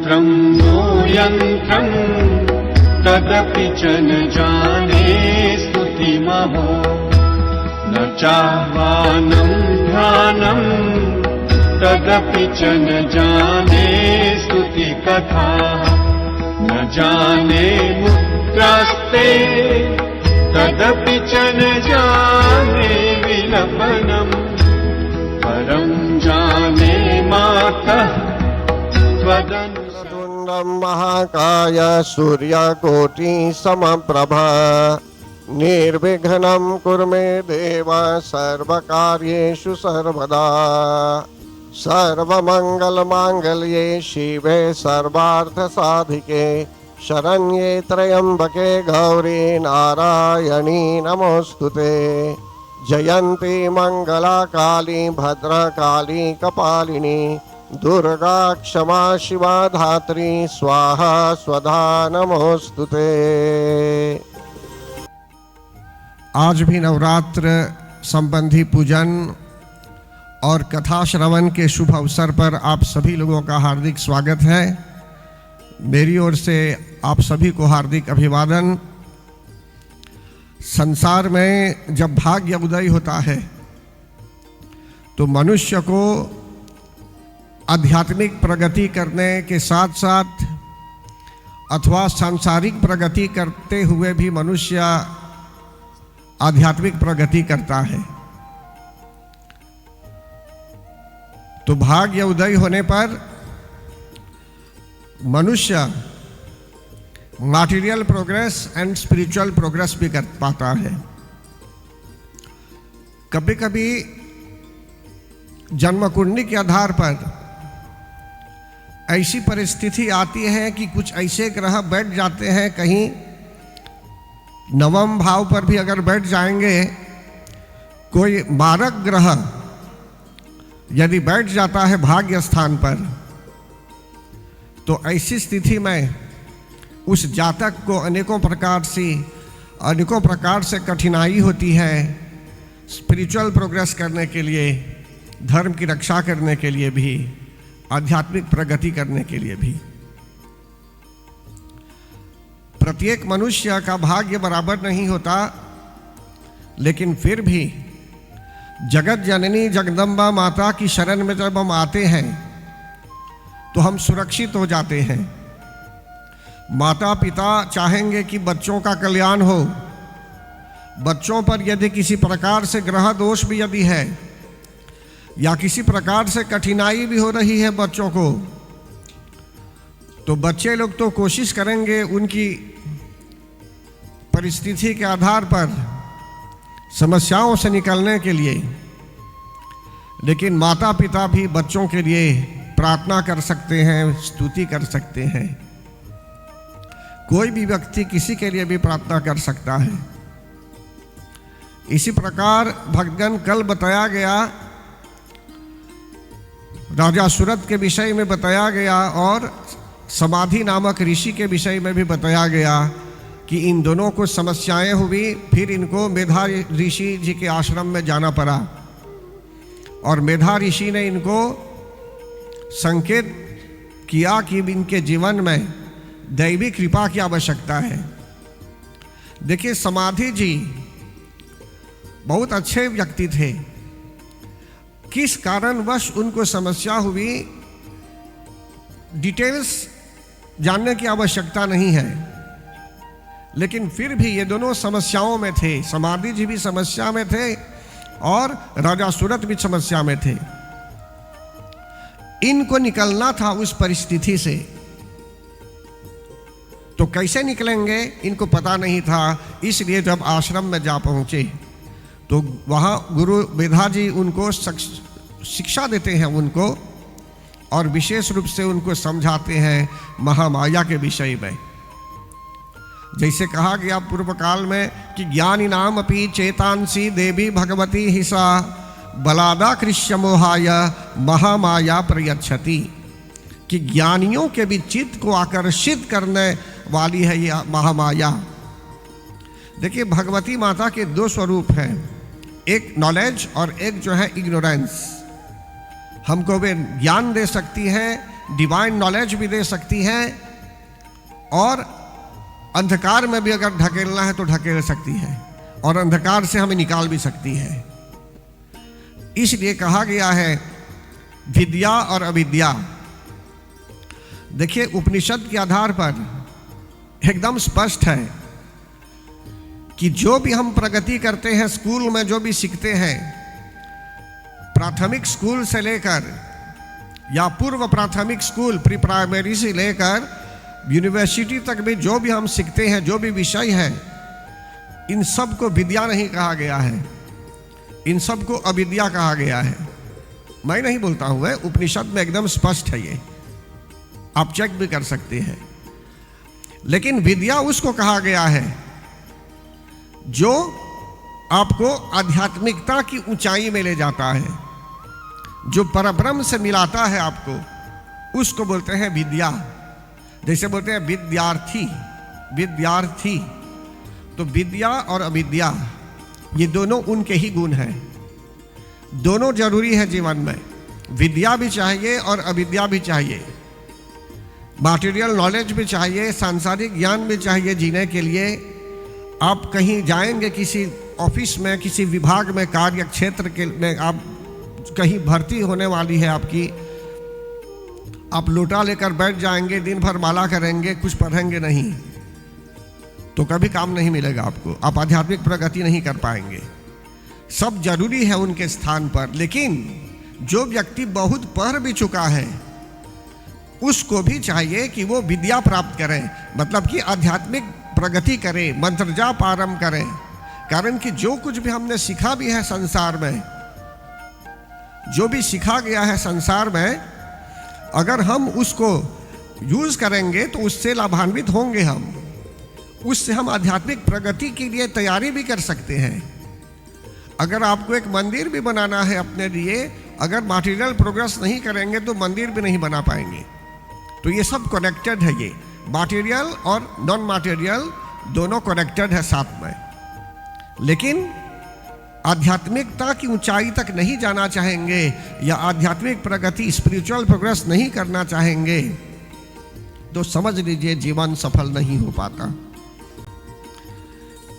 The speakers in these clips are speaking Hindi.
मन्त्रं नो यन्त्रं तदपि च न जाने स्तुतिमहो न चाह्वानं ध्यानं तदपि च न जाने स्तुतिकथा न जाने मुद्रास्ते तदपि च न जाने विलपनम् परं जाने मातः त्वदनुतुण्डं महाकाय सूर्यकोटि समप्रभा निर्विघ्नं कुरु मे देव सर्वकार्येषु सर्वदा सर्वमङ्गलमाङ्गल्ये शिवे सर्वार्थसाधिके शरण्ये त्र्यम्बके गौरी नारायणी नमोऽस्तुते जयन्ती मंगला काली भद्रकाली कपालिनी दुर्गा क्षमा शिवा धात्री स्वाहा स्वधा नमोस्तुते। आज भी नवरात्र संबंधी पूजन और कथा श्रवण के शुभ अवसर पर आप सभी लोगों का हार्दिक स्वागत है। मेरी ओर से आप सभी को हार्दिक अभिवादन। संसार में जब भाग्य उदय होता है तो मनुष्य को आध्यात्मिक प्रगति करने के साथ साथ अथवा सांसारिक प्रगति करते हुए भी मनुष्य आध्यात्मिक प्रगति करता है। तो भाग्य उदय होने पर मनुष्य material progress and spiritual progress भी कर पाता है। कभी कभी जन्म कुंडली के आधार पर ऐसी परिस्थिति आती है कि कुछ ऐसे ग्रह बैठ जाते हैं, कहीं नवम भाव पर भी अगर बैठ जाएंगे, कोई मारक ग्रह यदि बैठ जाता है भाग्य स्थान पर, तो ऐसी स्थिति में उस जातक को अनेकों प्रकार से कठिनाई होती है स्पिरिचुअल प्रोग्रेस करने के लिए, धर्म की रक्षा करने के लिए भी, आध्यात्मिक प्रगति करने के लिए भी। प्रत्येक मनुष्य का भाग्य बराबर नहीं होता, लेकिन फिर भी जगत जननी जगदम्बा माता की शरण में जब हम आते हैं तो हम सुरक्षित हो जाते हैं। माता पिता चाहेंगे कि बच्चों का कल्याण हो। बच्चों पर यदि किसी प्रकार से ग्रह दोष भी यदि है या किसी प्रकार से कठिनाई भी हो रही है बच्चों को, तो बच्चे लोग तो कोशिश करेंगे उनकी परिस्थिति के आधार पर समस्याओं से निकलने के लिए, लेकिन माता पिता भी बच्चों के लिए प्रार्थना कर सकते हैं, स्तुति कर सकते हैं। कोई भी व्यक्ति किसी के लिए भी प्रार्थना कर सकता है। इसी प्रकार भक्तगण कल बताया गया, राजा सूरत के विषय में बताया गया और समाधि नामक ऋषि के विषय में भी बताया गया कि इन दोनों को समस्याएं हुई, फिर इनको मेधा ऋषि जी के आश्रम में जाना पड़ा और मेधा ऋषि ने इनको संकेत किया कि इनके जीवन में दैवी कृपा की आवश्यकता है। देखिए, समाधि जी बहुत अच्छे व्यक्ति थे। किस कारणवश उनको समस्या हुई, डिटेल्स जानने की आवश्यकता नहीं है, लेकिन फिर भी ये दोनों समस्याओं में थे। समाधि जी भी समस्या में थे और राजा सूरत भी समस्या में थे। इनको निकलना था उस परिस्थिति से, तो कैसे निकलेंगे इनको पता नहीं था। इसलिए जब आश्रम में जा पहुंचे तो वहाँ गुरु मेधा जी उनको शिक्षा देते हैं उनको, और विशेष रूप से उनको समझाते हैं महामाया के विषय में। जैसे कहा गया पूर्व काल में कि ज्ञानी नाम अपि चेतांसी देवी भगवती हिसा बलादा कृष्य मोहाय महामाया प्रयच्छति, कि ज्ञानियों के भी चित्त को आकर्षित करने वाली है यह महामाया। देखिए, भगवती माता के दो स्वरूप हैं, एक नॉलेज और एक जो है इग्नोरेंस। हमको वे ज्ञान दे सकती है डिवाइन नॉलेज भी दे सकती है और अंधकार में भी अगर ढकेलना है तो ढकेल सकती है और अंधकार से हमें निकाल भी सकती है। इसलिए कहा गया है विद्या और अविद्या। देखिए उपनिषद के आधार पर एकदम स्पष्ट है कि जो भी हम प्रगति करते हैं, स्कूल में जो भी सीखते हैं, प्राथमिक स्कूल से लेकर या पूर्व प्राथमिक स्कूल प्री प्राइमरी से लेकर यूनिवर्सिटी तक भी जो भी हम सीखते हैं, जो भी विषय है, इन सब को विद्या नहीं कहा गया है, इन सब को अविद्या कहा गया है। मैं नहीं बोलता हूं, उपनिषद में एकदम स्पष्ट है, ये आप चेक भी कर सकते हैं। लेकिन विद्या उसको कहा गया है जो आपको आध्यात्मिकता की ऊंचाई में ले जाता है, जो परब्रह्म से मिलाता है आपको, उसको बोलते हैं विद्या। जैसे बोलते हैं विद्यार्थी, विद्यार्थी, तो विद्या और अविद्या ये दोनों उनके ही गुण हैं। दोनों जरूरी है जीवन में, विद्या भी चाहिए और अविद्या भी चाहिए, मटेरियल नॉलेज भी चाहिए, सांसारिक ज्ञान भी चाहिए जीने के लिए। आप कहीं जाएंगे, किसी ऑफिस में, किसी विभाग में, कार्य क्षेत्र के में आप कहीं भर्ती होने वाली है आपकी, आप लोटा लेकर बैठ जाएंगे, दिन भर माला करेंगे, कुछ पढ़ेंगे नहीं, तो कभी काम नहीं मिलेगा आपको, आप आध्यात्मिक प्रगति नहीं कर पाएंगे। सब जरूरी है उनके स्थान पर, लेकिन जो व्यक्ति बहुत पढ़ भी चुका है उसको भी चाहिए कि वो विद्या प्राप्त करे, मतलब कि आध्यात्मिक प्रगति करे, मंत्र जाप आरंभ करे। कारण कि जो कुछ भी हमने सीखा भी है संसार में, जो भी सीखा गया है संसार में, अगर हम उसको यूज करेंगे तो उससे लाभान्वित होंगे हम, उससे हम आध्यात्मिक प्रगति के लिए तैयारी भी कर सकते हैं। अगर आपको एक मंदिर भी बनाना है अपने लिए, अगर मटेरियल प्रोग्रेस नहीं करेंगे तो मंदिर भी नहीं बना पाएंगे। तो ये सब कनेक्टेड है, ये मटेरियल और नॉन मटेरियल दोनों कनेक्टेड है साथ में। लेकिन आध्यात्मिकता की ऊंचाई तक नहीं जाना चाहेंगे या आध्यात्मिक प्रगति, स्पिरिचुअल प्रोग्रेस नहीं करना चाहेंगे तो समझ लीजिए जीवन सफल नहीं हो पाता।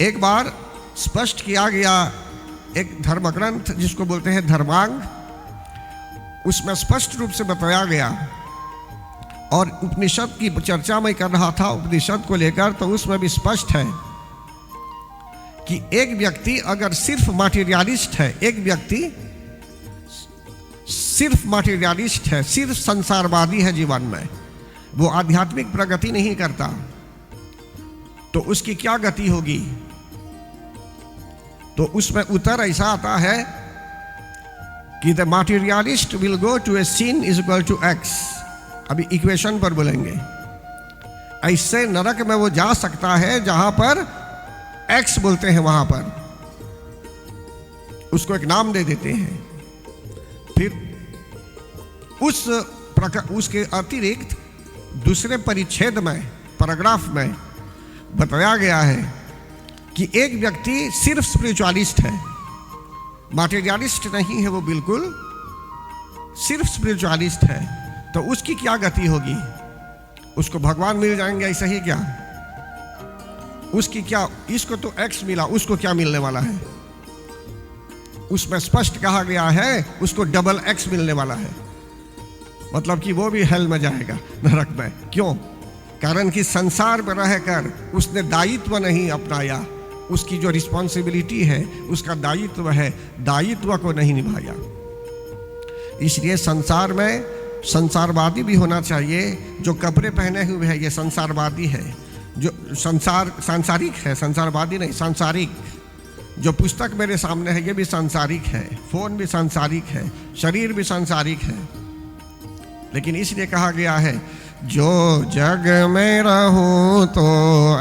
एक बार स्पष्ट किया गया एक धर्म ग्रंथ जिसको बोलते हैं धर्मांग, उसमें स्पष्ट रूप से बताया गया, और उपनिषद की चर्चा मैं कर रहा था उपनिषद को लेकर, तो उसमें भी स्पष्ट है कि एक व्यक्ति अगर सिर्फ मटेरियलिस्ट है, एक व्यक्ति सिर्फ मटेरियलिस्ट है, सिर्फ संसारवादी है जीवन में, वो आध्यात्मिक प्रगति नहीं करता, तो उसकी क्या गति होगी? तो उसमें उत्तर ऐसा आता है कि the materialist will go to a sin is equal to x। अभी इक्वेशन पर बोलेंगे, ऐसे नरक में वो जा सकता है जहां पर x बोलते हैं, वहां पर उसको एक नाम दे देते हैं। फिर उसके अतिरिक्त दूसरे परिच्छेद में, पैराग्राफ में बताया गया है कि एक व्यक्ति सिर्फ स्पिरिचुअलिस्ट है, मटेरियलिस्ट नहीं है, वो बिल्कुल सिर्फ स्पिरिचुअलिस्ट है, तो उसकी क्या गति होगी? उसको भगवान मिल जाएंगे ऐसा ही क्या? उसकी क्या, इसको तो एक्स मिला, उसको क्या मिलने वाला है? उसमें स्पष्ट कहा गया है उसको डबल एक्स मिलने वाला है, मतलब कि वो भी हेल में जाएगा, नरक में। क्यों? कारण कि संसार में रहकर उसने दायित्व नहीं अपनाया, उसकी जो रिस्पॉन्सिबिलिटी है, उसका दायित्व है, दायित्व को नहीं निभाया। इसलिए संसार में संसारवादी भी होना चाहिए। जो कपड़े पहने हुए हैं ये संसारवादी है, जो सांसारिक है, संसारवादी नहीं, सांसारिक। जो पुस्तक मेरे सामने है ये भी सांसारिक है, फोन भी सांसारिक है, शरीर भी सांसारिक है। लेकिन इसलिए कहा गया है जो जग में रहूं तो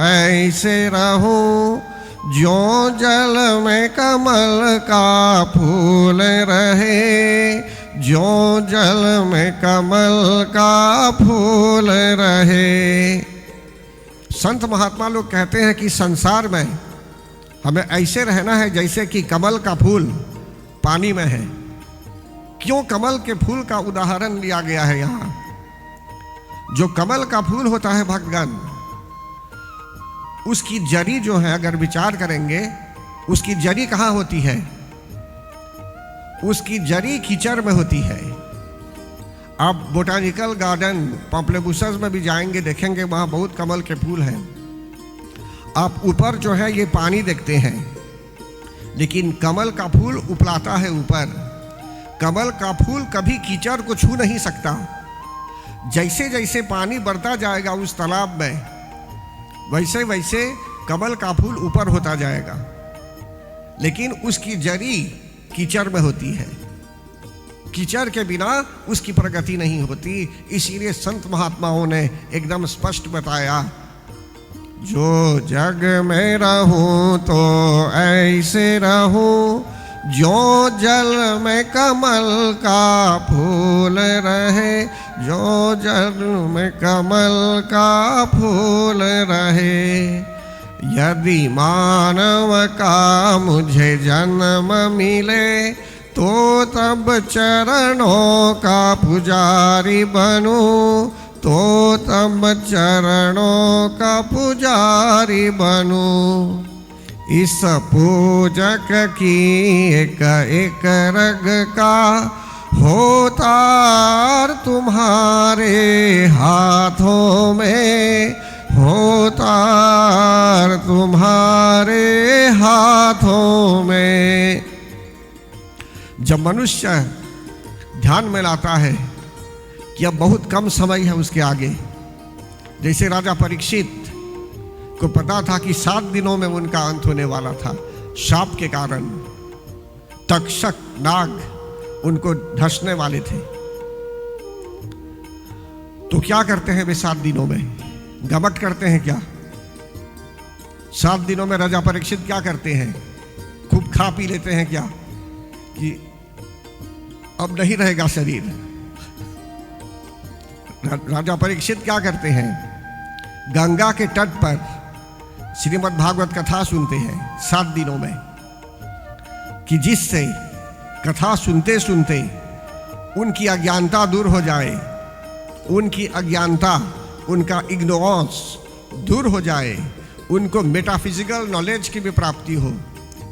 ऐसे रहूं, जो जल में कमल का फूल रहे, जो जल में कमल का फूल रहे। संत महात्मा लोग कहते हैं कि संसार में हमें ऐसे रहना है जैसे कि कमल का फूल पानी में है। क्यों कमल के फूल का उदाहरण लिया गया है यहाँ? जो कमल का फूल होता है भक्तगण, उसकी जड़ी जो है, अगर विचार करेंगे, उसकी जड़ी कहाँ होती है? उसकी जड़ी कीचड़ में होती है। आप बोटानिकल गार्डन पॉम्पलेबुसस में भी जाएंगे, देखेंगे वहाँ बहुत कमल के फूल हैं। आप ऊपर जो है ये पानी देखते हैं, लेकिन कमल का फूल उपलाता है ऊपर। कमल का फूल कभी कीचड़ को छू नहीं सकता। जैसे जैसे पानी बढ़ता जाएगा उस तालाब में, वैसे वैसे कमल का फूल ऊपर होता जाएगा, लेकिन उसकी जड़ी कीचड़ में होती है। कीचड़ के बिना उसकी प्रगति नहीं होती। इसीलिए संत महात्माओं ने एकदम स्पष्ट बताया, जो जग में रहूं तो ऐसे रहूं, जो जल में कमल का फूल रहे, जो जल में कमल का फूल रहे। यदि मानव का मुझे जन्म मिले, तो तब चरणों का पुजारी बनूं, तो तब चरणों का पुजारी बनूं। इस पूजक की एक एक रग का होतार तुम्हारे हाथों में, होतार तुम्हारे हाथों में। जब मनुष्य ध्यान में लाता है कि अब बहुत कम समय है उसके आगे, जैसे राजा परीक्षित को पता था कि 7 दिनों में उनका अंत होने वाला था, शाप के कारण तक्षक नाग उनको ढसने वाले थे। तो क्या करते हैं वे 7 दिनों में? गमट करते हैं क्या? 7 दिनों में राजा परीक्षित क्या करते हैं? खूब खा पी लेते हैं क्या कि अब नहीं रहेगा शरीर? राजा परीक्षित क्या करते हैं? गंगा के तट पर श्रीमद् भागवत कथा सुनते हैं 7 दिनों में, कि जिससे कथा सुनते सुनते उनकी अज्ञानता दूर हो जाए, उनकी अज्ञानता, उनका इग्नोरेंस दूर हो जाए, उनको मेटाफिजिकल नॉलेज की भी प्राप्ति हो,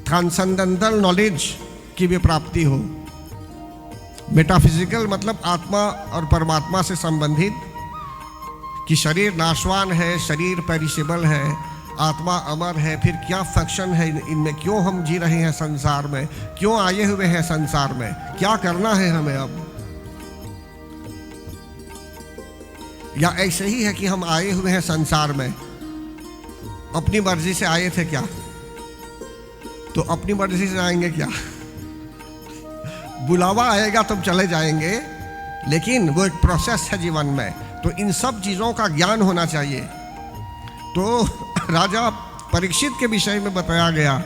ट्रांसेंडेंटल नॉलेज की भी प्राप्ति हो। मेटाफिजिकल मतलब आत्मा और परमात्मा से संबंधित, कि शरीर नाशवान है, शरीर पेरिशेबल है, आत्मा अमर है, फिर क्या फंक्शन है इनमें, क्यों हम जी रहे हैं संसार में, क्यों आए हुए हैं संसार में, क्या करना है हमें अब। या ऐसे ही है कि हम आए हुए हैं संसार में, अपनी मर्जी से आए थे क्या? तो अपनी मर्जी से आएंगे क्या? बुलावा आएगा तब चले जाएंगे, लेकिन वो एक प्रोसेस है जीवन में। तो इन सब चीज़ों का ज्ञान होना चाहिए। तो राजा परीक्षित के विषय में बताया गया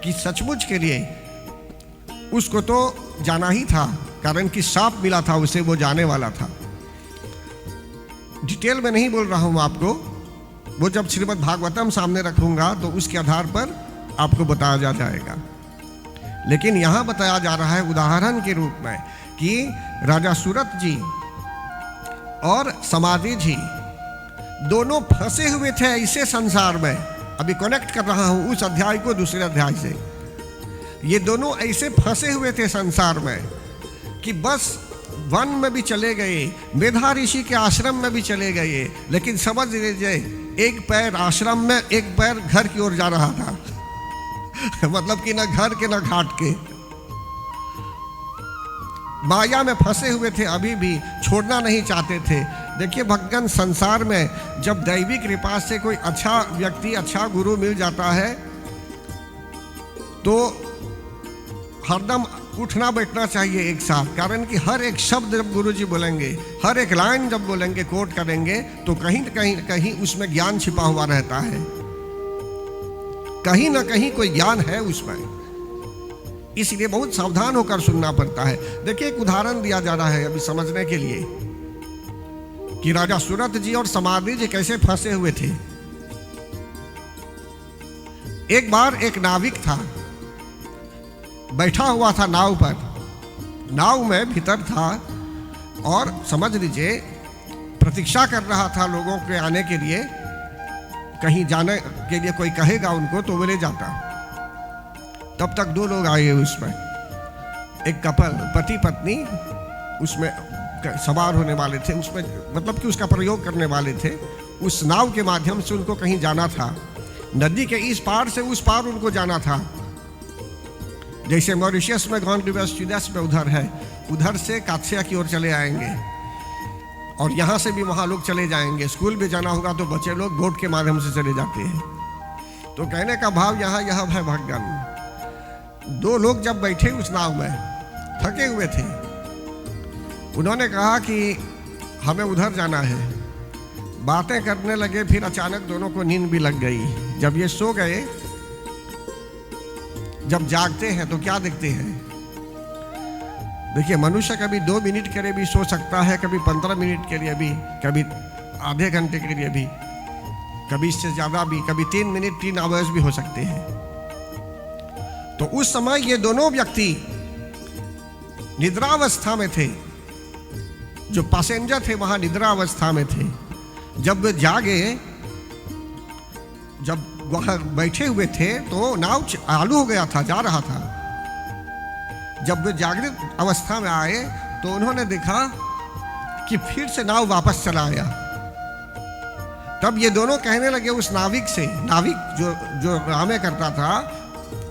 कि सचमुच के लिए उसको तो जाना ही था, कारण कि शाप मिला था उसे, वो जाने वाला था। डिटेल में नहीं बोल रहा हूँ आपको, वो जब श्रीमद् भागवतम सामने रखूंगा तो उसके आधार पर आपको बताया जा जाएगा। लेकिन यहाँ बताया जा रहा है उदाहरण के रूप में कि राजा सूरत जी और समाधि जी दोनों फंसे हुए थे ऐसे संसार में। अभी कनेक्ट कर रहा हूँ उस अध्याय को दूसरे अध्याय से। ये दोनों ऐसे फंसे हुए थे संसार में कि बस वन में भी चले गए, मेधा ऋषि के आश्रम में भी चले गए, लेकिन समझ लीजिए एक पैर आश्रम में, एक पैर घर की ओर जा रहा था। मतलब कि न घर के न घाट के, माया में फंसे हुए थे, अभी भी छोड़ना नहीं चाहते थे। देखिए भक्तगण, संसार में जब दैवी कृपा से कोई अच्छा व्यक्ति, अच्छा गुरु मिल जाता है तो हरदम उठना बैठना चाहिए एक साथ, कारण कि हर एक शब्द जब गुरु जी बोलेंगे, हर एक लाइन जब बोलेंगे, कोट करेंगे, तो कहीं न कहीं उसमें ज्ञान छिपा हुआ रहता है, कहीं ना कहीं कोई ज्ञान है उसमें। इसलिए बहुत सावधान होकर सुनना पड़ता है। देखिए एक उदाहरण दिया जा रहा है अभी समझने के लिए कि राजा सूरत जी और समाधि जी कैसे फंसे हुए थे। एक बार एक नाविक था, बैठा हुआ था नाव पर, नाव में भीतर था, और समझ लीजिए प्रतीक्षा कर रहा था लोगों के आने के लिए, कहीं जाने के लिए कोई कहेगा उनको तो वो ले जाता। तब तक 2 लोग आए उसमें, एक कपल पति पत्नी उसमें सवार होने वाले थे, उसमें मतलब कि उसका प्रयोग करने वाले थे। उस नाव के माध्यम से उनको कहीं जाना था, नदी के इस पार से उस पार उनको जाना था। जैसे मॉरिशस में गॉन्डिवस में उधर है, उधर से कात्सिया की ओर चले आएंगे और यहाँ से भी वहाँ लोग चले जाएंगे। स्कूल भी जाना होगा तो बच्चे लोग बोट के माध्यम से चले जाते हैं। तो कहने का भाव यहाँ यह है भगवान। 2 लोग जब बैठे उस नाव में, थके हुए थे, उन्होंने कहा कि हमें उधर जाना है। बातें करने लगे, फिर अचानक दोनों को नींद भी लग गई। जब ये सो गए, जब जागते हैं तो क्या देखते हैं? देखिए, मनुष्य कभी 2 मिनट के लिए भी सो सकता है, कभी 15 मिनट के लिए भी, कभी आधे घंटे के लिए भी, कभी इससे ज्यादा भी, कभी 3 मिनट 3 आवर्स भी हो सकते हैं। तो उस समय ये दोनों व्यक्ति निद्रावस्था में थे। जो पैसेंजर थे वहां निद्रावस्था में थे। जब वे जागे, जब वहां बैठे हुए थे तो नाव चालू हो गया था, जा रहा था। जब वे जागृत अवस्था में आए तो उन्होंने देखा कि फिर से नाव वापस चला आया। तब ये दोनों कहने लगे उस नाविक से, नाविक जो रामे करता था,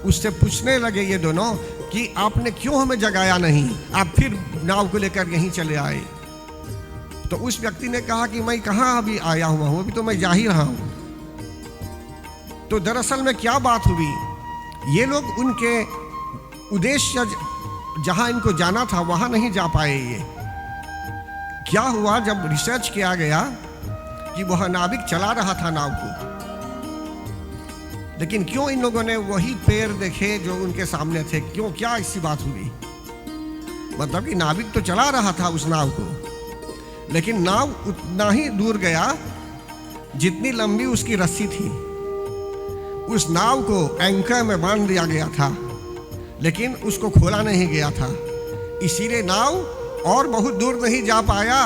उससे पूछने लगे ये दोनों कि आपने क्यों हमें जगाया नहीं, आप फिर नाव को लेकर यहीं चले आए। तो उस व्यक्ति ने कहा कि मैं कहाँ अभी आया हुआ हूँ, अभी तो मैं जा ही रहा हूँ। तो दरअसल में क्या बात हुई, ये लोग उनके उद्देश्य जहाँ इनको जाना था वहाँ नहीं जा पाए। ये क्या हुआ, जब रिसर्च किया गया कि वह नाविक चला रहा था नाव को, लेकिन क्यों इन लोगों ने वही पेड़ देखे जो उनके सामने थे? क्यों, क्या ऐसी बात हुई? मतलब कि नाविक तो चला रहा था उस नाव को, लेकिन नाव उतना ही दूर गया जितनी लंबी उसकी रस्सी थी। उस नाव को एंकर में बांध दिया गया था, लेकिन उसको खोला नहीं गया था। इसीलिए नाव और बहुत दूर नहीं जा पाया,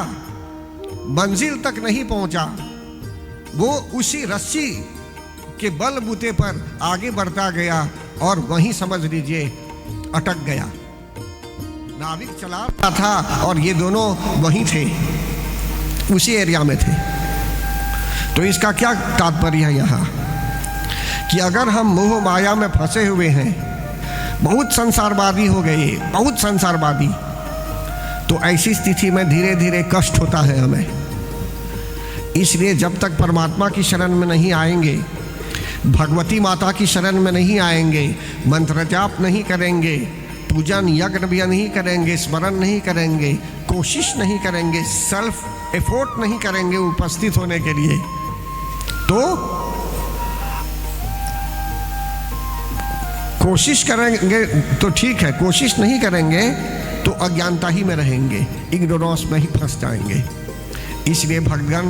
मंजिल तक नहीं पहुंचा। वो उसी रस्सी के बलबूते पर आगे बढ़ता गया और वहीं समझ लीजिए अटक गया। नाविक चला रहा था और ये दोनों वहीं थे, उसी एरिया में थे। तो इसका क्या तात्पर्य है यहाँ कि अगर हम मोह माया में फंसे हुए हैं, बहुत संसारवादी हो गए, बहुत संसारवादी, तो ऐसी स्थिति में धीरे धीरे कष्ट होता है हमें। इसलिए जब तक परमात्मा की शरण में नहीं आएंगे, भगवती माता की शरण में नहीं आएंगे, मंत्र जाप नहीं करेंगे, पूजन यज्ञ भी नहीं करेंगे, स्मरण नहीं करेंगे, कोशिश नहीं करेंगे, सेल्फ एफोर्ट नहीं करेंगे उपस्थित होने के लिए, तो कोशिश करेंगे तो ठीक है, कोशिश नहीं करेंगे तो अज्ञानता ही में रहेंगे, इग्नोरेंस में ही फंस जाएंगे। इसलिए भगवान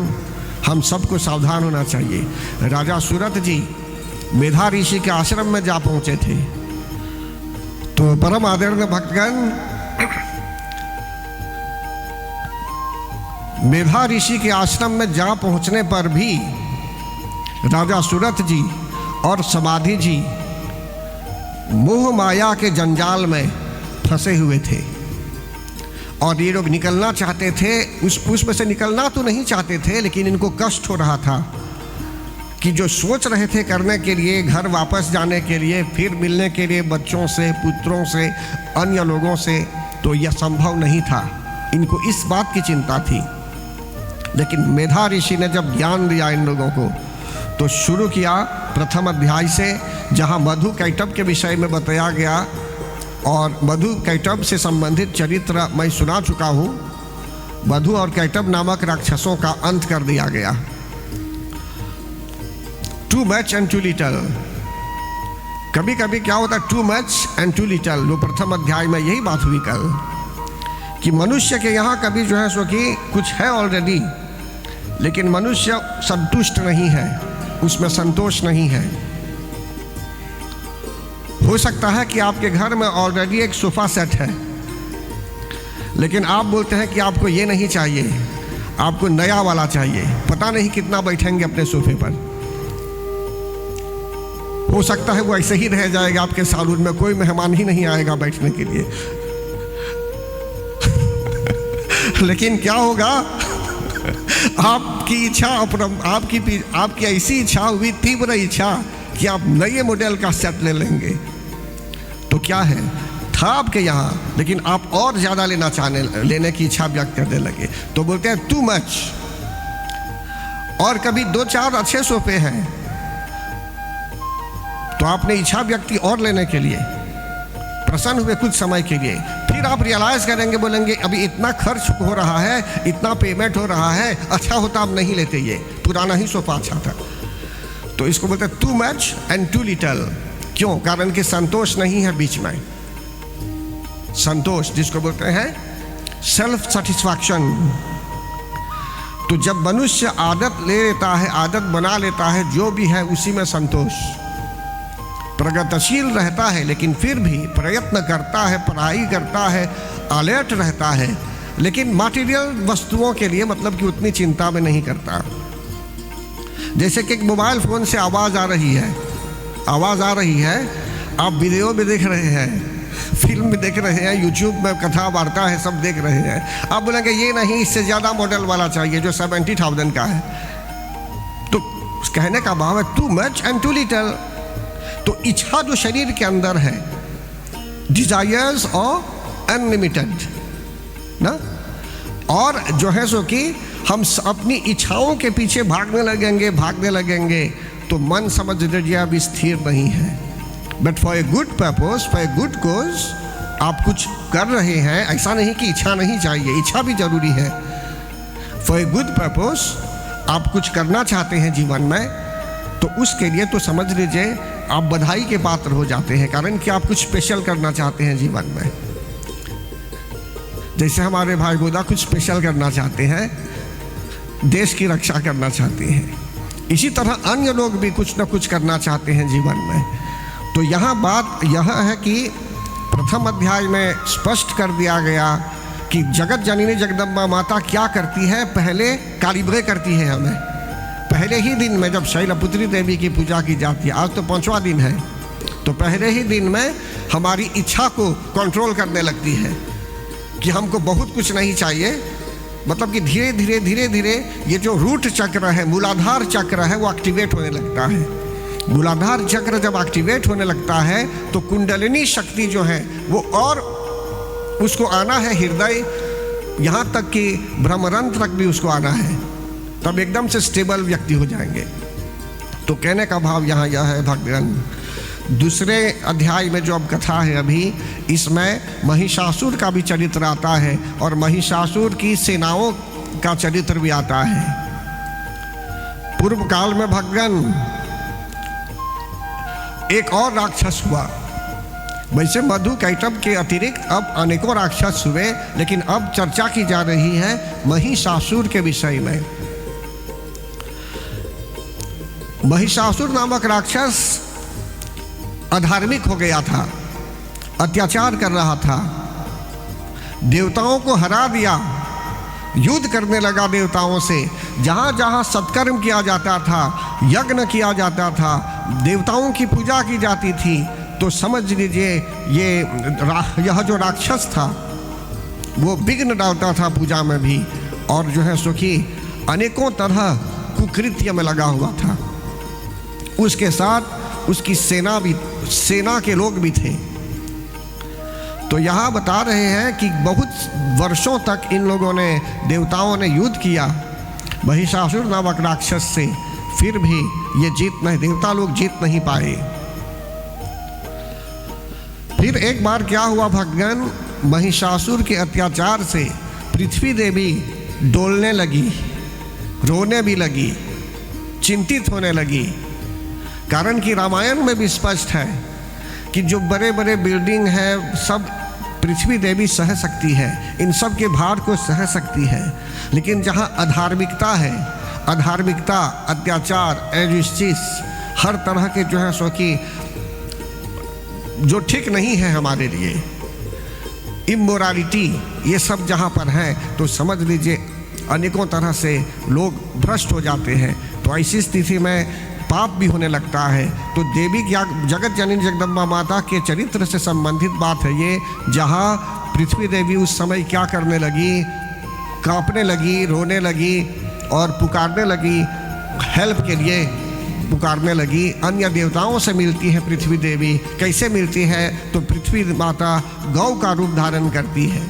हम सबको सावधान होना चाहिए। राजा सूरत जी मेधा ऋषि के आश्रम में जा पहुंचे थे, तो परम आदरणीय भक्तगण मेधा ऋषि के आश्रम में जा पहुंचने पर भी राजा सूरत जी और समाधि जी मोह माया के जंजाल में फंसे हुए थे और ये लोग निकलना चाहते थे। उसमें से निकलना तो नहीं चाहते थे, लेकिन इनको कष्ट हो रहा था कि जो सोच रहे थे करने के लिए, घर वापस जाने के लिए, फिर मिलने के लिए बच्चों से, पुत्रों से, अन्य लोगों से, तो यह संभव नहीं था। इनको इस बात की चिंता थी। लेकिन मेधा ऋषि ने जब ज्ञान दिया इन लोगों को, तो शुरू किया प्रथम अध्याय से, जहाँ मधु कैटभ के विषय में बताया गया और मधु कैटभ से संबंधित चरित्र मैं सुना चुका हूँ। मधु और कैटभ नामक राक्षसों का अंत कर दिया गया। Too much and too little, कभी कभी क्या होता है too much and too little. वो प्रथम अध्याय में यही बात हुई कल कि मनुष्य के यहाँ कभी जो है सो कि कुछ है ऑलरेडी, लेकिन मनुष्य संतुष्ट नहीं है, उसमें संतोष नहीं है। हो सकता है कि आपके घर में ऑलरेडी एक सोफा सेट है, लेकिन आप बोलते हैं कि आपको ये नहीं चाहिए। आपको नया वाला चाहिए, पता नहीं कितना बैठेंगे अपने सोफे पर। हो सकता है वो ऐसे ही रह जाएगा आपके सैलून में, कोई मेहमान ही नहीं आएगा बैठने के लिए। लेकिन क्या होगा, आपकी इच्छा, आपकी ऐसी इच्छा हुई, तीव्र इच्छा कि आप नए मॉडल का सेट ले लेंगे, तो क्या है, था आपके यहाँ, लेकिन आप और ज़्यादा लेने की इच्छा व्यक्त करने लगे, तो बोलते हैं टू मच। और कभी 2-4 अच्छे सोफे हैं, तो आपने इच्छा व्यक्त की और लेने के लिए, प्रसन्न हुए कुछ समय के लिए, फिर आप रियलाइज करेंगे, बोलेंगे अभी इतना खर्च हो रहा है, इतना पेमेंट हो रहा है, अच्छा होता आप नहीं लेते, ये पुराना ही सोफा अच्छा था। तो इसको बोलते हैं too much and too little. क्यों? कारण कि संतोष नहीं है बीच में। संतोष जिसको बोलते हैं सेल्फ सेटिस्फैक्शन। तो जब मनुष्य आदत ले लेता है, आदत बना लेता है, जो भी है उसी में संतोष, प्रगतिशील रहता है, लेकिन फिर भी प्रयत्न करता है, पढ़ाई करता है, अलर्ट रहता है, लेकिन मटेरियल वस्तुओं के लिए मतलब कि उतनी चिंता में नहीं करता। जैसे कि एक मोबाइल फोन से आवाज़ आ रही है, आप वीडियो भी देख रहे हैं, फिल्म भी देख रहे हैं, यूट्यूब में कथा वार्ता है, सब देख रहे हैं, आप बोलेंगे ये नहीं, इससे ज़्यादा मॉडल वाला चाहिए जो 70,000 का है। तो कहने का भाव है too much and too little. तो इच्छा जो शरीर के अंदर है, डिजायर्स और अनलिमिटेड ना, और जो है सो कि हम अपनी इच्छाओं के पीछे भागने लगेंगे, तो मन समझ लीजिए अब स्थिर नहीं है। But for a good purpose, for a good cause, आप कुछ कर रहे हैं, ऐसा नहीं कि इच्छा नहीं चाहिए, इच्छा भी जरूरी है। फॉर ए गुड पर्पस, आप कुछ करना चाहते हैं जीवन में, तो उसके लिए तो समझ लीजिए आप बधाई के पात्र हो जाते हैं, कारण कि आप कुछ स्पेशल करना चाहते हैं जीवन में। जैसे हमारे भाई गोदा कुछ स्पेशल करना चाहते हैं, देश की रक्षा करना चाहते हैं, इसी तरह अन्य लोग भी कुछ ना कुछ करना चाहते हैं जीवन में। तो यहाँ बात यह है कि प्रथम अध्याय में स्पष्ट कर दिया गया कि जगत जननी जगदम्बा माता क्या करती है, पहले कालीब्रे करती है हमें। पहले ही दिन में जब शैलपुत्री देवी की पूजा की जाती है, आज तो 5वां दिन है, तो पहले ही दिन में हमारी इच्छा को कंट्रोल करने लगती है कि हमको बहुत कुछ नहीं चाहिए, मतलब कि धीरे धीरे ये जो रूट चक्र है, मूलाधार चक्र है, वो एक्टिवेट होने लगता है। मूलाधार चक्र जब एक्टिवेट होने लगता है तो कुंडलिनी शक्ति जो है वो, और उसको आना है हृदय, यहाँ तक कि ब्रह्मरंध्र तक भी उसको आना है, तब एकदम से स्टेबल व्यक्ति हो जाएंगे। तो कहने का भाव यहाँ यह है भगवान, दूसरे अध्याय में जो अब कथा है अभी, इसमें महिषासुर का भी चरित्र आता है और महिषासुर की सेनाओं का चरित्र भी आता है। पूर्व काल में भगवान एक और राक्षस हुआ, वैसे मधु कैटभ के अतिरिक्त अब अनेकों राक्षस हुए, लेकिन अब चर्चा की जा रही है महिषासुर के विषय में। महिषासुर नामक राक्षस अधार्मिक हो गया था, अत्याचार कर रहा था, देवताओं को हरा दिया, युद्ध करने लगा देवताओं से। जहाँ जहाँ सत्कर्म किया जाता था, यज्ञ किया जाता था, देवताओं की पूजा की जाती थी, तो समझ लीजिए यह जो राक्षस था वो विघ्न डालता था पूजा में भी, और जो है सो कि अनेकों तरह कुकृत्य में लगा हुआ था। उसके साथ उसकी सेना के लोग भी थे। तो यहाँ बता रहे हैं कि बहुत वर्षों तक इन लोगों ने, देवताओं ने युद्ध किया महिषासुर नामक राक्षस से, फिर भी ये देवता लोग जीत नहीं पाए। फिर एक बार क्या हुआ भगवान, महिषासुर के अत्याचार से पृथ्वी देवी डोलने लगी, रोने भी लगी, चिंतित होने लगी। कारण कि रामायण में भी स्पष्ट है कि जो बड़े बड़े बिल्डिंग है सब पृथ्वी देवी सह सकती है, इन सब के भार को सह सकती है, लेकिन जहाँ अधार्मिकता है, अधार्मिकता, अत्याचार, एजुस्टिस, हर तरह के जो है सो कि जो ठीक नहीं है हमारे लिए, इमोरालिटी, ये सब जहाँ पर है, तो समझ लीजिए अनेकों तरह से लोग भ्रष्ट हो जाते हैं। तो ऐसी स्थिति में पाप भी होने लगता है। तो देवी जगत जननी जगदम्बा माता के चरित्र से संबंधित बात है ये, जहाँ पृथ्वी देवी उस समय क्या करने लगी, कांपने लगी, रोने लगी और पुकारने लगी, हेल्प के लिए पुकारने लगी। अन्य देवताओं से मिलती है पृथ्वी देवी। कैसे मिलती है? तो पृथ्वी माता गौ का रूप धारण करती है।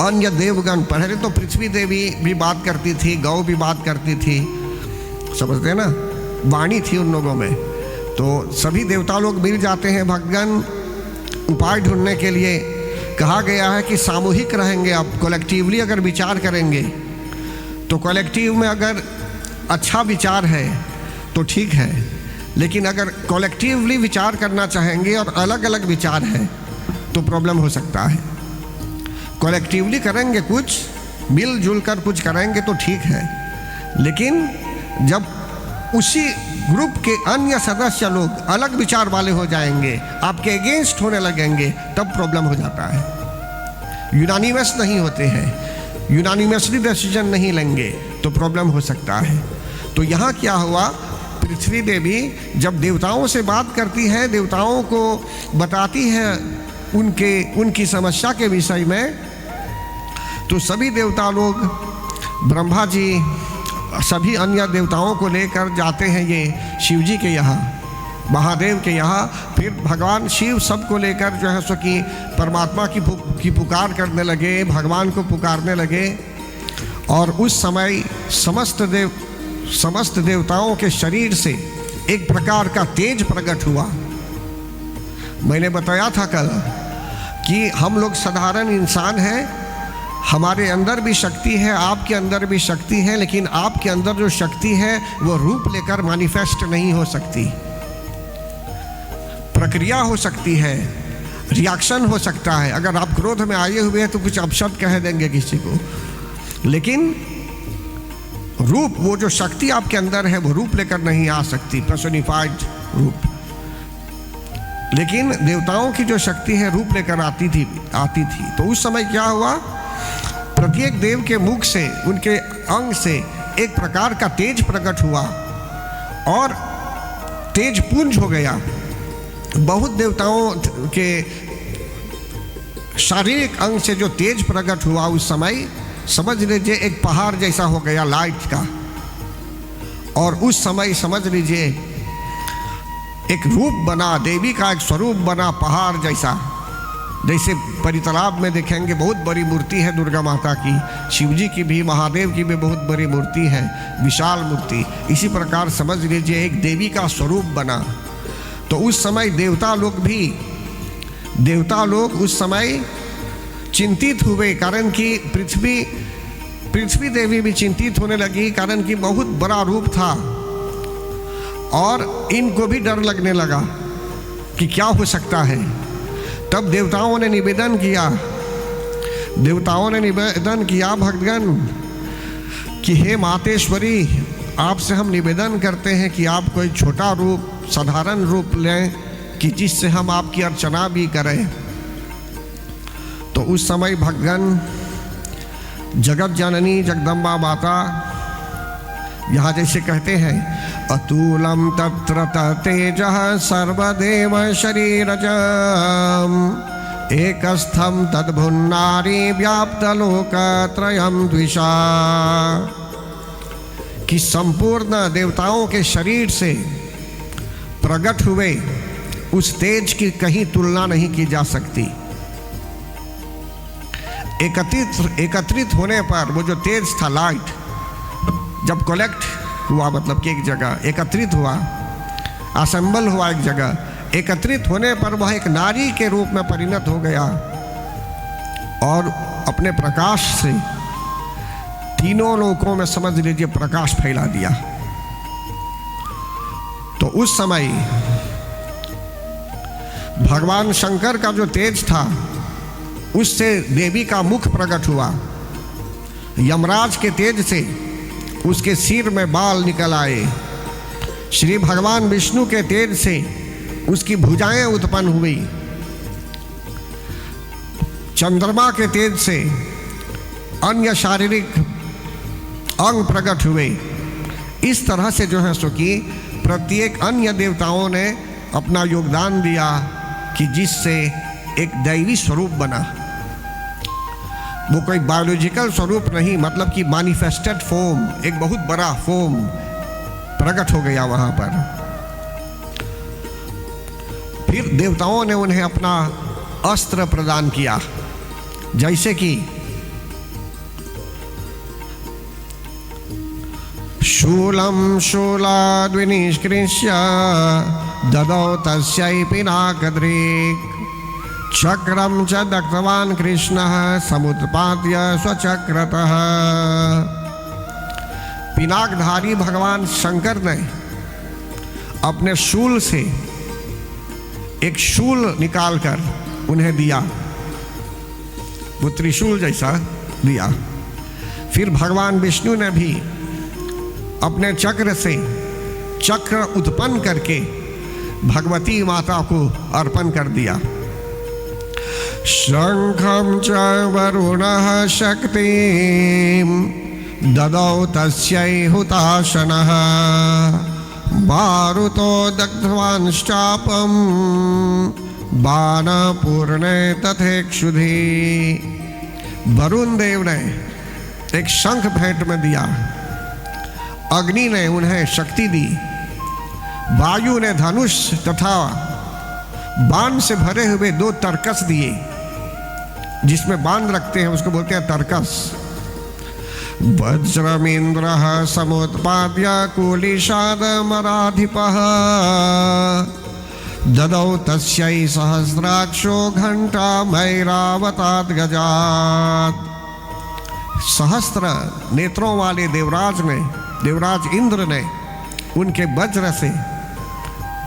अन्य देवगण, पहले तो पृथ्वी देवी भी बात करती थी, गौ भी बात करती थी, समझते ना, वाणी थी उन लोगों में। तो सभी देवता लोग मिल जाते हैं भगवान उपाय ढूंढने के लिए। कहा गया है कि सामूहिक रहेंगे। अब कलेक्टिवली अगर विचार करेंगे तो कलेक्टिव में अगर अच्छा विचार है तो ठीक है, लेकिन अगर कलेक्टिवली विचार करना चाहेंगे और अलग अलग विचार है तो प्रॉब्लम हो सकता है। कलेक्टिवली करेंगे, कुछ मिलजुल कर कुछ करेंगे तो ठीक है, लेकिन जब उसी ग्रुप के अन्य सदस्य लोग अलग विचार वाले हो जाएंगे, आपके अगेंस्ट होने लगेंगे, तब प्रॉब्लम हो जाता है। यूनानिमस नहीं होते हैं, यूनानिमसली डिसीजन नहीं लेंगे तो प्रॉब्लम हो सकता है। तो यहाँ क्या हुआ, पृथ्वी देवी जब देवताओं से बात करती है, देवताओं को बताती है उनकी समस्या के विषय में, तो सभी देवता लोग, ब्रह्मा जी सभी अन्य देवताओं को लेकर जाते हैं ये शिव जी के यहाँ, महादेव के यहाँ। फिर भगवान शिव सबको लेकर जो है सो कि परमात्मा की पुकार करने लगे, भगवान को पुकारने लगे। और उस समय समस्त देवताओं के शरीर से एक प्रकार का तेज प्रकट हुआ। मैंने बताया था कल कि हम लोग साधारण इंसान हैं, हमारे अंदर भी शक्ति है, आपके अंदर भी शक्ति है, लेकिन आपके अंदर जो शक्ति है वो रूप लेकर मैनिफेस्ट नहीं हो सकती। प्रक्रिया हो सकती है, रिएक्शन हो सकता है। अगर आप क्रोध में आए हुए हैं तो कुछ अपशब्द कह देंगे किसी को, लेकिन रूप, वो जो शक्ति आपके अंदर है वो रूप लेकर नहीं आ सकती, पर्सोनिफाइड रूप। लेकिन देवताओं की जो शक्ति है रूप लेकर आती थी। तो उस समय क्या हुआ, प्रत्येक देव के मुख से, उनके अंग से एक प्रकार का तेज प्रकट हुआ और तेज पुंज हो गया। बहुत देवताओं के शारीरिक अंग से जो तेज प्रकट हुआ उस समय, समझ लीजिए एक पहाड़ जैसा हो गया लाइट का। और उस समय समझ लीजिए एक रूप बना, देवी का एक स्वरूप बना पहाड़ जैसा। जैसे परितालाब में देखेंगे बहुत बड़ी मूर्ति है दुर्गा माता की, शिव जी की भी, महादेव की भी बहुत बड़ी मूर्ति है, विशाल मूर्ति। इसी प्रकार समझ लीजिए एक देवी का स्वरूप बना। तो उस समय देवता लोग उस समय चिंतित हुए, कारण कि पृथ्वी देवी भी चिंतित होने लगी, कारण कि बहुत बड़ा रूप था और इनको भी डर लगने लगा कि क्या हो सकता है। तब देवताओं ने निवेदन किया भगवान कि हे मातेश्वरी, आपसे हम निवेदन करते हैं कि आप कोई छोटा रूप, साधारण रूप लें कि जिससे हम आपकी अर्चना भी करें। तो उस समय भगवान जगत जननी जगदम्बा माता यहाँ जैसे कहते हैं, अतुलम तत्र तेजः सर्वदेव शरीरजम् एकस्थं तद्भुन्नारी व्याप्त लोकत्रयं द्विषा, कि संपूर्ण देवताओं के शरीर से प्रकट हुए उस तेज की कहीं तुलना नहीं की जा सकती। एकत्रित होने पर वो जो तेज था, लाइट जब कलेक्ट हुआ, मतलब कि एक जगह एकत्रित हुआ, असेंबल हुआ एक जगह, एकत्रित होने पर वह एक नारी के रूप में परिणत हो गया और अपने प्रकाश से तीनों लोकों में समझ लीजिए प्रकाश फैला दिया। तो उस समय भगवान शंकर का जो तेज था उससे देवी का मुख प्रकट हुआ। यमराज के तेज से उसके सिर में बाल निकल आए। श्री भगवान विष्णु के तेज से उसकी भुजाएं उत्पन्न हुई। चंद्रमा के तेज से अन्य शारीरिक अंग प्रकट हुए। इस तरह से जो है सो कि प्रत्येक अन्य देवताओं ने अपना योगदान दिया कि जिससे एक दैवी स्वरूप बना। वो कोई बायोलॉजिकल स्वरूप नहीं, मतलब कि मैनिफेस्टेड फॉर्म, एक बहुत बड़ा फॉर्म प्रकट हो गया वहां पर। फिर देवताओं ने उन्हें अपना अस्त्र प्रदान किया, जैसे कि शूलम शूलाद्विनिष्कृष्य ददौ तस्यै पिनाकदृक् चक्रम च दग्धवान् कृष्णः समुत्पाद्य स्वचक्रतः। पिनाकधारी भगवान शंकर ने अपने शूल से एक शूल निकालकर उन्हें दिया, वो त्रिशूल जैसा दिया। फिर भगवान विष्णु ने भी अपने चक्र से चक्र उत्पन्न करके भगवती माता को अर्पण कर दिया। शंखं च वरुणः शक्तिं ददौ तस्यै हुताशनः मारुतो दग्धवांश्चापं बाणपूर्णे तथेक्षुधि। वरुण देव ने एक शंख भेंट में दिया, अग्नि ने उन्हें शक्ति दी, वायु ने धनुष तथा बाण से भरे हुए 2 तरकस दिए, जिसमें बाण रखते हैं उसको बोलते हैं तरकस। वज्रमिन्द्रः समुत्पाद्य कुलिशादमराधिपः ददौ तस्यै सहस्राक्षो घंटामैरावतात् गजात्। सहस्त्र नेत्रों वाले देवराज इंद्र ने उनके वज्र से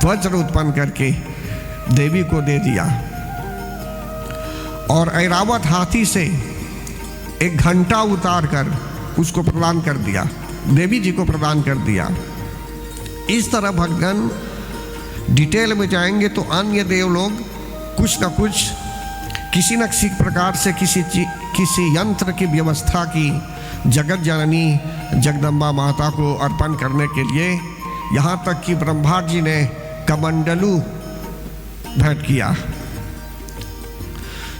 वज्र उत्पन्न करके देवी को दे दिया, और ऐरावत हाथी से एक घंटा उतार कर उसको प्रदान कर दिया, देवी जी को प्रदान कर दिया। इस तरह भगवान डिटेल में जाएंगे तो अन्य देव लोग कुछ न कुछ किसी न किसी प्रकार से किसी यंत्र की व्यवस्था की जगत जननी जगदम्बा माता को अर्पण करने के लिए, यहाँ तक कि ब्रह्मा जी ने कमंडलू भेंट किया।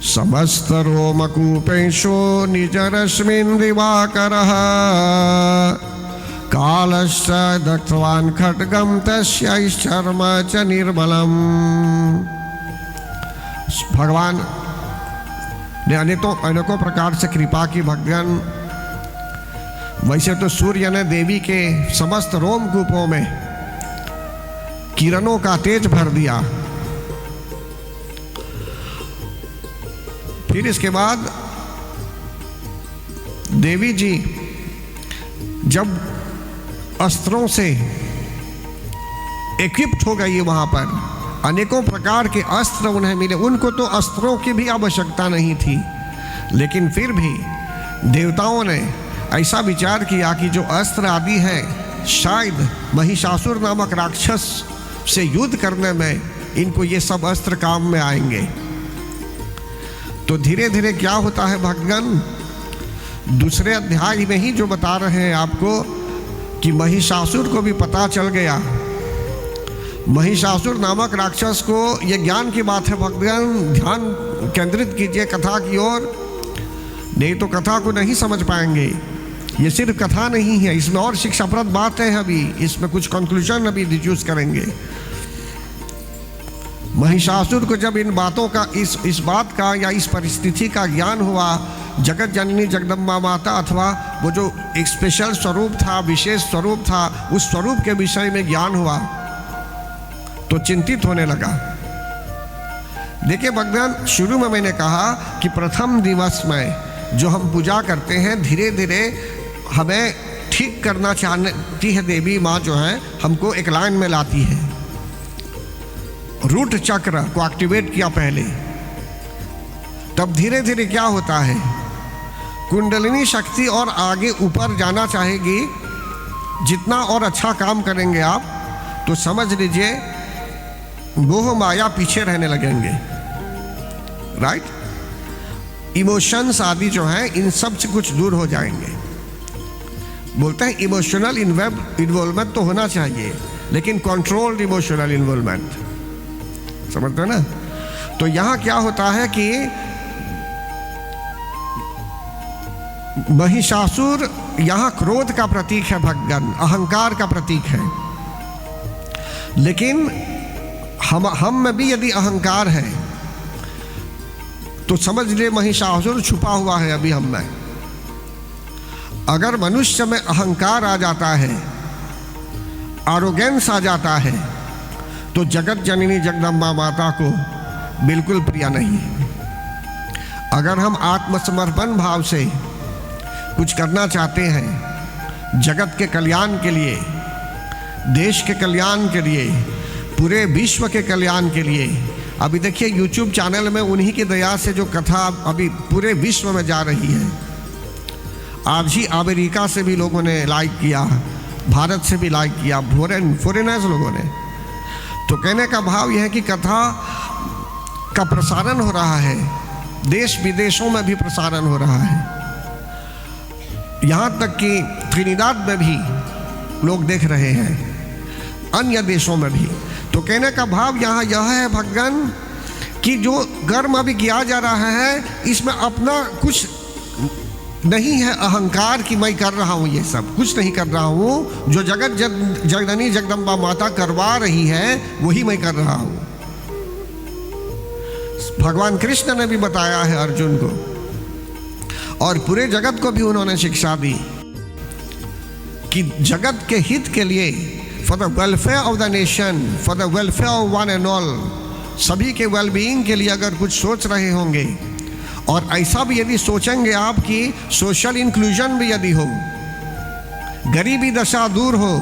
समस्त रोमकूपेशो निजरश्मिन् दिवाकरः कालश्च दग्धवान् खड्गं तस्यैश्चर्म च निर्मलम्। भगवान ने अनेकों प्रकार से कृपा की भगवान। वैसे तो सूर्य ने देवी के समस्त रोमकूपों में किरणों का तेज भर दिया। फिर इसके बाद देवी जी जब अस्त्रों से इक्विप्ड हो गई, वहां पर अनेकों प्रकार के अस्त्र उन्हें मिले। उनको तो अस्त्रों की भी आवश्यकता नहीं थी, लेकिन फिर भी देवताओं ने ऐसा विचार किया कि जो अस्त्र आदि है शायद महिषासुर नामक राक्षस से युद्ध करने में इनको ये सब अस्त्र काम में आएंगे। तो धीरे धीरे क्या होता है भगवान दूसरे अध्याय में ही जो बता रहे हैं आपको कि महिषासुर को भी पता चल गया। महिषासुर नामक राक्षस को यह ज्ञान की बात है। भगवान ध्यान केंद्रित कीजिए कथा की ओर, नहीं तो कथा को नहीं समझ पाएंगे। ये सिर्फ कथा नहीं है, इसमें और शिक्षाप्रद बातें हैं। अभी इसमें कुछ कंक्लूजन अभी डिड्यूस करेंगे। महिषासुर को जब इन बातों का इस बात का या इस परिस्थिति का ज्ञान हुआ, जगत जननी जगदम्बा माता अथवा वो जो एक स्पेशल स्वरूप था, विशेष स्वरूप था, उस स्वरूप के विषय में ज्ञान हुआ तो चिंतित होने लगा। देखिए भगवान, शुरू में मैंने कहा कि प्रथम दिवस में जो हम पूजा करते हैं, धीरे धीरे हमें ठीक करना चाहती है देवी माँ, जो है हमको एक लाइन में लाती है। रूट चक्र को एक्टिवेट किया पहले, तब धीरे धीरे क्या होता है, कुंडलिनी शक्ति और आगे ऊपर जाना चाहेगी। जितना और अच्छा काम करेंगे आप तो समझ लीजिए मोह माया पीछे रहने लगेंगे। राइट। इमोशंस आदि जो हैं इन सब से कुछ दूर हो जाएंगे। बोलते हैं इमोशनल इन्वॉल्वमेंट तो होना चाहिए, लेकिन कंट्रोल्ड इमोशनल इन्वॉल्वमेंट, समझते हो ना। तो यहां क्या होता है कि महिषासुर यहां क्रोध का प्रतीक है, भगवान अहंकार का प्रतीक है। लेकिन हम में भी यदि अहंकार है तो समझ ले महिषासुर छुपा हुआ है अभी हम में। अगर मनुष्य में अहंकार आ जाता है, आरोगेंस आ जाता है, तो जगत जननी जगदम्बा माता को बिल्कुल प्रिय नहीं है। अगर हम आत्मसमर्पण भाव से कुछ करना चाहते हैं जगत के कल्याण के लिए, देश के कल्याण के लिए, पूरे विश्व के कल्याण के लिए, अभी देखिए YouTube चैनल में उन्हीं की दया से जो कथा अभी पूरे विश्व में जा रही है। आज ही अमेरिका से भी लोगों ने लाइक किया, भारत से भी लाइक किया, फॉरेनर्स लोगों ने। तो कहने का भाव यह है कि कथा का प्रसारण हो रहा है, देश विदेशों में भी प्रसारण हो रहा है, यहाँ तक कि त्रिनिदाद में भी लोग देख रहे हैं, अन्य देशों में भी। तो कहने का भाव यहाँ यह है भगवान कि जो कर्म अभी किया जा रहा है इसमें अपना कुछ नहीं है, अहंकार कि मैं कर रहा हूँ, ये सब कुछ नहीं कर रहा हूँ। जो जगत जननी जगदम्बा माता करवा रही है वही मैं कर रहा हूँ। भगवान कृष्ण ने भी बताया है अर्जुन को, और पूरे जगत को भी उन्होंने शिक्षा दी कि जगत के हित के लिए, for the welfare of the nation, for the welfare of one and all, सभी के वेलबीइंग के लिए अगर कुछ सोच रहे होंगे, और ऐसा भी यदि सोचेंगे आप कि सोशल इंक्लूजन भी यदि हो, गरीबी दशा दूर हो,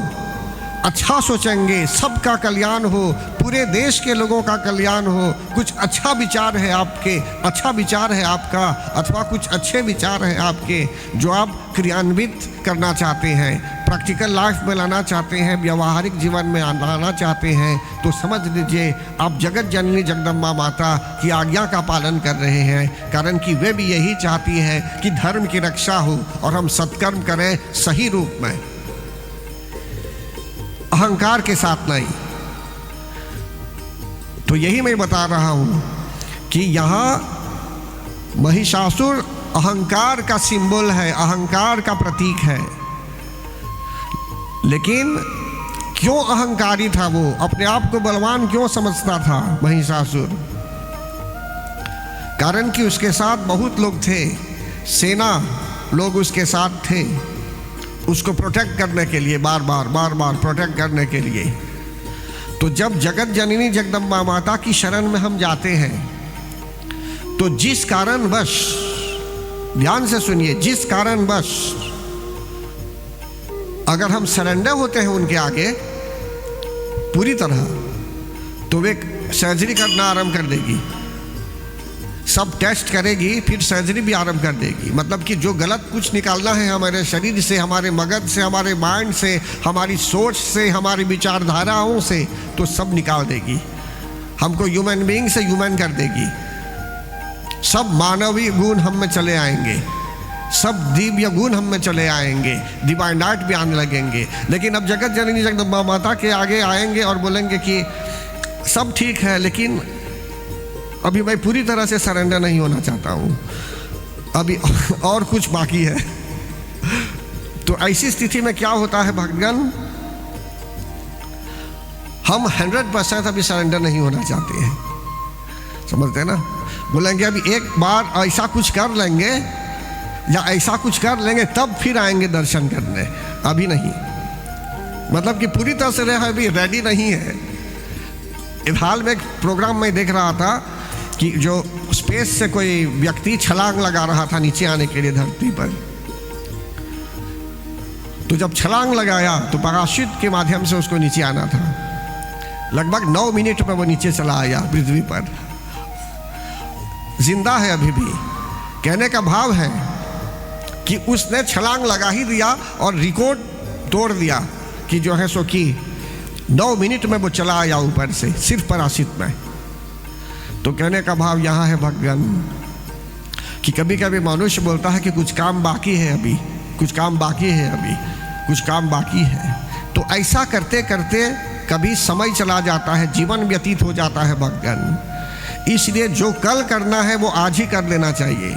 अच्छा सोचेंगे, सबका कल्याण हो, पूरे देश के लोगों का कल्याण हो, कुछ अच्छा विचार है आपके, अच्छा विचार है आपका, अथवा कुछ अच्छे विचार हैं आपके जो आप क्रियान्वित करना चाहते हैं, प्रैक्टिकल लाइफ में लाना चाहते हैं, व्यवहारिक जीवन में लाना चाहते हैं, तो समझ लीजिए आप जगत जननी जगदम्बा माता की आज्ञा का पालन कर रहे हैं। कारण कि वे भी यही चाहती है कि धर्म की रक्षा हो और हम सत्कर्म करें सही रूप में, अहंकार के साथ नहीं। तो यही मैं बता रहा हूं कि यहां महिषासुर अहंकार का सिंबल है, अहंकार का प्रतीक है। लेकिन क्यों अहंकारी था वो, अपने आप को बलवान क्यों समझता था महिषासुर? कारण कि उसके साथ बहुत लोग थे, सेना लोग उसके साथ थे, उसको प्रोटेक्ट करने के लिए, बार बार प्रोटेक्ट करने के लिए। तो जब जगत जननी जगदम्बा माता की शरण में हम जाते हैं, तो जिस कारणवश, ध्यान से सुनिए, जिस कारणवश अगर हम सरेंडर होते हैं उनके आगे पूरी तरह, तो वे सर्जरी करना आरंभ कर देगी, सब टेस्ट करेगी, फिर सर्जरी भी आरंभ कर देगी। मतलब कि जो गलत कुछ निकालना है हमारे शरीर से, हमारे मगज से, हमारे माइंड से, हमारी सोच से, हमारी विचारधाराओं से, तो सब निकाल देगी। हमको ह्यूमन बीइंग से ह्यूमन कर देगी, सब मानवीय गुण हम में चले आएंगे, सब दिव्य गुण हम में चले आएंगे, डिवाइन आर्ट भी आने लगेंगे। लेकिन अब जगत जननी जगदम्बा माता के आगे आएंगे और बोलेंगे कि सब ठीक है, लेकिन अभी मैं पूरी तरह से सरेंडर नहीं होना चाहता हूँ, अभी और कुछ बाकी है। तो ऐसी स्थिति में क्या होता है भगवान, हम 100% अभी सरेंडर नहीं होना चाहते हैं, समझते हैं ना। बोलेंगे अभी एक बार ऐसा कुछ कर लेंगे या ऐसा कुछ कर लेंगे तब फिर आएंगे दर्शन करने, अभी नहीं। मतलब कि पूरी तरह से अभी रेडी नहीं है। हाल में एक प्रोग्राम में देख रहा था कि जो स्पेस से कोई व्यक्ति छलांग लगा रहा था नीचे आने के लिए धरती पर, तो जब छलांग लगाया तो पैराशूट के माध्यम से उसको नीचे आना था। लगभग 9 मिनट में वो नीचे चला आया पृथ्वी पर, जिंदा है अभी भी। कहने का भाव है कि उसने छलांग लगा ही दिया और रिकॉर्ड तोड़ दिया कि जो है सो कि 9 मिनट में वो चला आया ऊपर से, सिर्फ पैराशूट में। तो कहने का भाव यहाँ है भगवान कि कभी कभी मनुष्य बोलता है कि कुछ काम बाकी है अभी, कुछ काम बाकी है अभी, कुछ काम बाकी है। तो ऐसा करते करते कभी समय चला जाता है, जीवन व्यतीत हो जाता है भक्तगण। इसलिए जो कल करना है वो आज ही कर लेना चाहिए।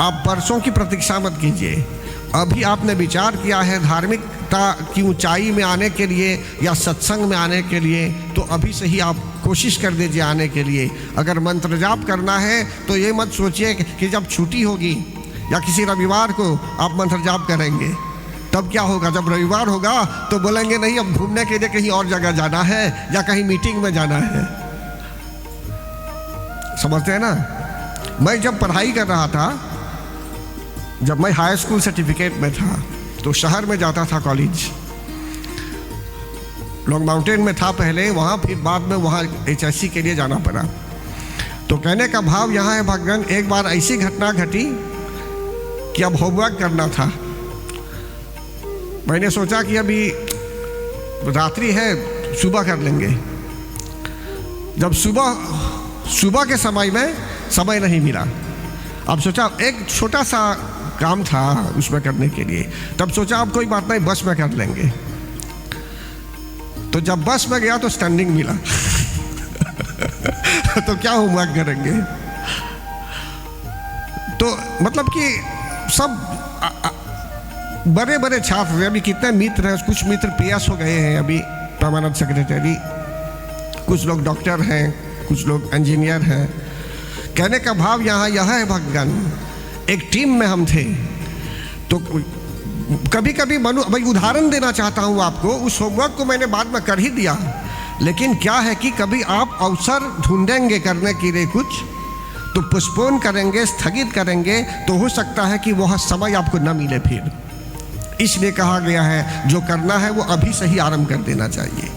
आप परसों की प्रतीक्षा मत कीजिए। अभी आपने विचार किया है धार्मिकता की ऊंचाई में आने के लिए या सत्संग में आने के लिए, तो अभी से ही आप कोशिश कर दीजिए आने के लिए। अगर मंत्र जाप करना है तो ये मत सोचिए कि जब छुट्टी होगी या किसी रविवार को आप मंत्र जाप करेंगे, तब क्या होगा। जब रविवार होगा तो बोलेंगे नहीं अब घूमने के लिए कहीं और जगह जाना है या कहीं मीटिंग में जाना है। समझते हैं ना। मैं जब पढ़ाई कर रहा था, जब मैं हाई स्कूल सर्टिफिकेट में था, तो शहर में जाता था कॉलेज। लॉन्ग माउंटेन में था पहले, वहाँ फिर बाद में वहाँ HSC के लिए जाना पड़ा। तो कहने का भाव यहाँ है भगवान, एक बार ऐसी घटना घटी कि अब होमवर्क करना था। मैंने सोचा कि अभी रात्रि है, सुबह कर लेंगे। जब सुबह के समय में समय नहीं मिला, अब सोचा एक छोटा सा काम था उसमें करने के लिए, तब सोचा अब कोई बात नहीं बस में कर लेंगे। तो जब बस में गया तो स्टैंडिंग मिला तो क्या होमवर्क करेंगे। तो मतलब कि सब बड़े बड़े छात्र, अभी कितने मित्र हैं, कुछ मित्र PS हो गए हैं अभी परमानेंट सेक्रेटरी, कुछ लोग डॉक्टर हैं, कुछ लोग इंजीनियर हैं। कहने का भाव यहाँ यह है भगवान, एक टीम में हम थे। तो कभी कभी भाई उदाहरण देना चाहता हूँ आपको, उस होमवर्क को मैंने बाद में कर ही दिया, लेकिन क्या है कि कभी आप अवसर ढूंढेंगे करने के लिए कुछ, तो पोस्टपोन करेंगे, स्थगित करेंगे, तो हो सकता है कि वह समय आपको न मिले फिर। इसलिए कहा गया है जो करना है वो अभी से ही आरंभ कर देना चाहिए,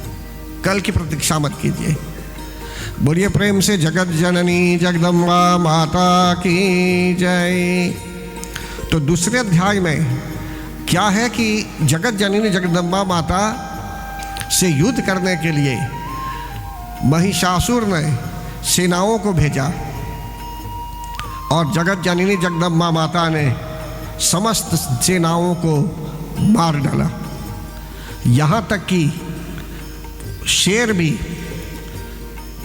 कल की प्रतीक्षा मत कीजिए। बोलिए प्रेम से जगत जननी जगदम्बा माता की जय। तो दूसरे अध्याय में क्या है कि जगत जननी जगदम्बा माता से युद्ध करने के लिए महिषासुर ने सेनाओं को भेजा और जगत जननी जगदम्बा माता ने समस्त सेनाओं को मार डाला। यहाँ तक कि शेर भी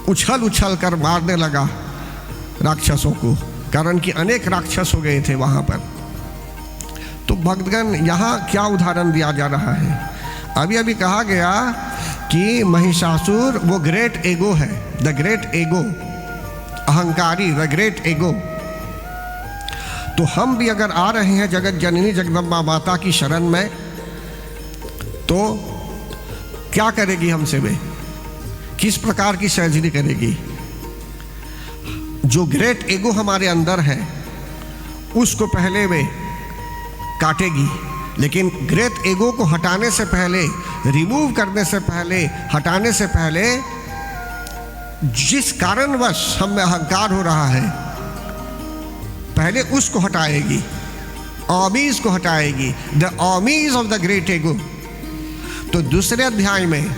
उछल उछल कर मारने लगा राक्षसों को, कारण कि अनेक राक्षस हो गए थे वहाँ पर। तो भक्तगण यहाँ क्या उदाहरण दिया जा रहा है, अभी अभी कहा गया कि महिषासुर वो ग्रेट एगो है, द ग्रेट एगो, अहंकारी, द ग्रेट एगो। तो हम भी अगर आ रहे हैं जगत जननी जगदम्बा माता की शरण में, तो क्या करेगी हमसे वे, किस प्रकार की सर्जरी करेगी। जो ग्रेट एगो हमारे अंदर है उसको पहले वे काटेगी, लेकिन ग्रेट एगो को हटाने से पहले, रिमूव करने से पहले, हटाने से पहले जिस कारणवश हम में अहंकार हो रहा है पहले उसको हटाएगी, ऑमीज को हटाएगी, द ऑमीज ऑफ द ग्रेट एगो। तो दूसरे अध्याय में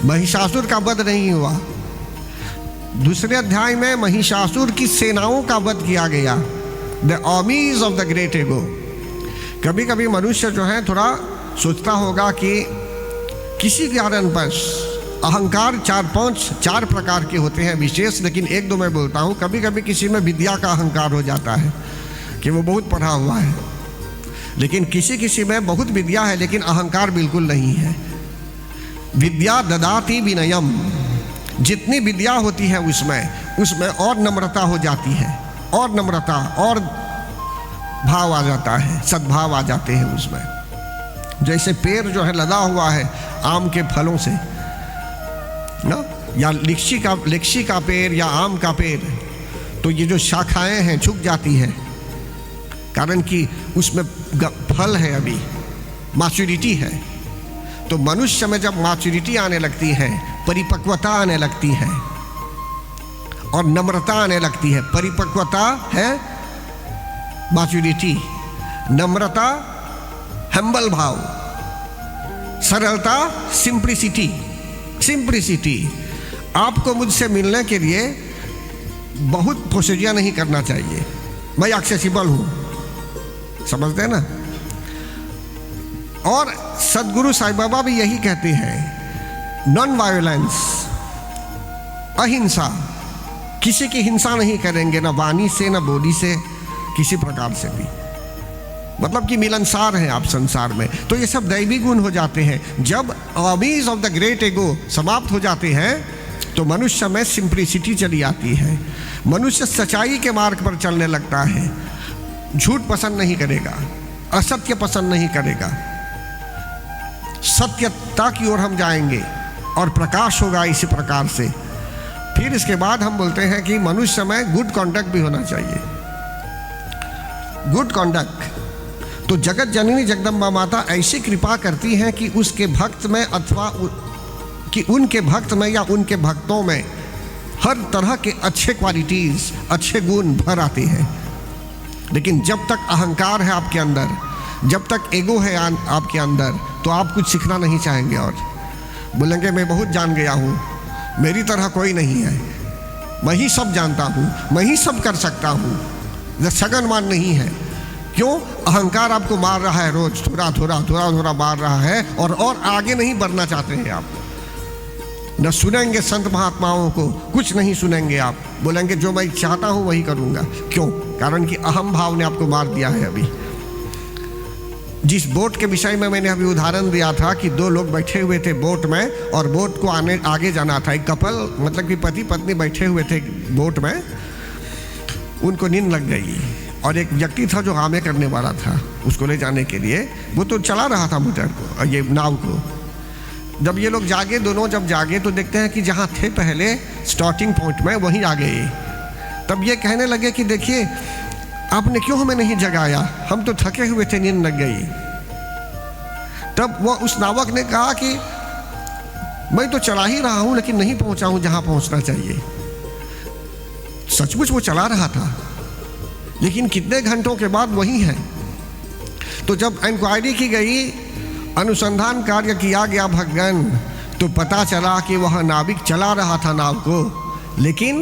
महिषासुर का वध नहीं हुआ, दूसरे अध्याय में महिषासुर की सेनाओं का वध किया गया, the armies of the great एगो। कभी कभी मनुष्य जो है थोड़ा सोचता होगा कि किसी कारण पर अहंकार चार प्रकार के होते हैं विशेष, लेकिन एक दो मैं बोलता हूँ। कभी कभी किसी में विद्या का अहंकार हो जाता है कि वो बहुत पढ़ा हुआ है, लेकिन किसी में बहुत विद्या है लेकिन अहंकार बिल्कुल नहीं है। विद्या ददाति विनयम, जितनी विद्या होती है उसमें और नम्रता हो जाती है, और नम्रता और भाव आ जाता है, सद्भाव आ जाते हैं उसमें। जैसे पेड़ जो है लदा हुआ है आम के फलों से ना, या लिक्शी का पेड़ या आम का पेड़, तो ये जो शाखाएं हैं झुक जाती है, कारण कि उसमें फल है, अभी मैच्योरिटी है। तो मनुष्य में जब मैच्योरिटी आने लगती है, परिपक्वता आने लगती है और नम्रता आने लगती है। परिपक्वता है मैच्योरिटी, नम्रता हम्बल भाव, सरलता सिंप्लिसिटी। आपको मुझसे मिलने के लिए बहुत प्रोसीजर नहीं करना चाहिए, मैं एक्सेसिबल हूं, समझते हैं ना। और सदगुरु साईं बाबा भी यही कहते हैं, नॉन वायलेंस, अहिंसा, किसी की हिंसा नहीं करेंगे, ना वाणी से ना बोली से, किसी प्रकार से भी। मतलब कि मिलनसार हैं आप संसार में। तो ये सब दैवी गुण हो जाते हैं। जब आर्मीज ऑफ द ग्रेट ईगो समाप्त हो जाते हैं तो मनुष्य में सिंप्लिसिटी चली आती है। मनुष्य सच्चाई के मार्ग पर चलने लगता है, झूठ पसंद नहीं करेगा, असत्य पसंद नहीं करेगा, सत्यता की ओर हम जाएंगे और प्रकाश होगा इसी प्रकार से। फिर इसके बाद हम बोलते हैं कि मनुष्य में गुड कॉन्डक्ट भी होना चाहिए। गुड कॉन्डक्ट तो जगत जननी जगदम्बा माता ऐसी कृपा करती हैं कि उसके भक्त में अथवा कि उनके भक्त में या उनके भक्तों में हर तरह के अच्छे क्वालिटीज़, अच्छे गुण भर आते हैं। लेकिन जब तक अहंकार है आपके अंदर, जब तक ईगो है आपके अंदर, तो आप कुछ सीखना नहीं चाहेंगे और बोलेंगे मैं बहुत जान गया हूँ, मेरी तरह कोई नहीं है, मैं ही सब जानता हूँ, मैं ही सब कर सकता हूँ। यह सगनमान नहीं है। क्यों? अहंकार आपको मार रहा है, रोज थोड़ा थोड़ा थोड़ा थोड़ा मार रहा है और आगे नहीं बढ़ना चाहते हैं आप। न सुनेंगे संत महात्माओं को, कुछ नहीं सुनेंगे आप, बोलेंगे जो मैं चाहता हूँ वही करूँगा। क्यों? कारण कि अहम भाव ने आपको मार दिया है। अभी जिस बोट के विषय में मैंने अभी उदाहरण दिया था कि दो लोग बैठे हुए थे बोट में और बोट को आगे जाना था। एक कपल, मतलब कि पति पत्नी बैठे हुए थे बोट में, उनको नींद लग गई और एक व्यक्ति था जो आमे करने वाला था उसको ले जाने के लिए। वो तो चला रहा था मोटर को, ये नाव को। जब ये लोग जागे, दोनों जब जागे तो देखते हैं कि जहाँ थे पहले स्टार्टिंग पॉइंट में वहीं आ गए। तब ये कहने लगे कि देखिए आपने क्यों हमें नहीं जगाया, हम तो थके हुए थे, नींद लग गई। तब वो उस नावक ने कहा कि मैं तो चला ही रहा हूं लेकिन नहीं पहुंचा हूं जहां पहुंचना चाहिए। सचमुच वो चला रहा था लेकिन कितने घंटों के बाद वही है। तो जब इंक्वायरी की गई, अनुसंधान कार्य किया गया भगवान, तो पता चला कि वह नाविक चला रहा था नाव को, लेकिन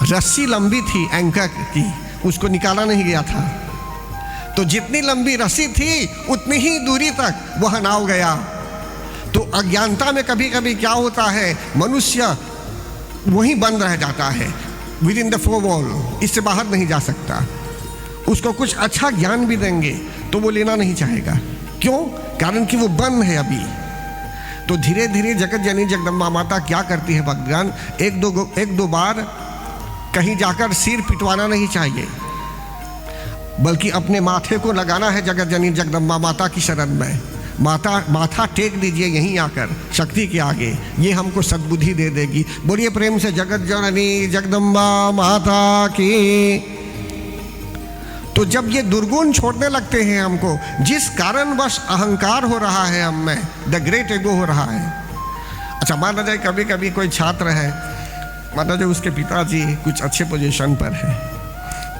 रस्सी लंबी थी एंकर की, उसको निकाला नहीं गया था। तो जितनी लंबी रस्सी थी उतनी ही दूरी तक वह नाव गया। तो अज्ञानता में कभी कभी क्या होता है, मनुष्य वहीं बंद रह जाता है, with in the four wall, इससे बाहर नहीं जा सकता। उसको कुछ अच्छा ज्ञान भी देंगे तो वो लेना नहीं चाहेगा। क्यों? कारण कि वो बंद है अभी। तो धीरे धीरे जगत जननी जगदम्बा माता क्या करती है भगवान, एक दो बार कहीं जाकर सिर पिटवाना नहीं चाहिए, बल्कि अपने माथे को लगाना है जगत जननी जगदम्बा माता की शरण में। माथा टेक दीजिए यहीं आकर शक्ति के आगे, ये हमको सद्बुद्धि दे देगी। बोलिए प्रेम से जगत जननी जगदम्बा माता की। तो जब ये दुर्गुण छोड़ने लगते हैं हमको, जिस कारणवश अहंकार हो रहा है हम में, द ग्रेट ईगो हो रहा है। अच्छा, माना जाए कभी कभी कोई छात्र है, माना जाए उसके पिताजी कुछ अच्छे पोजीशन पर है,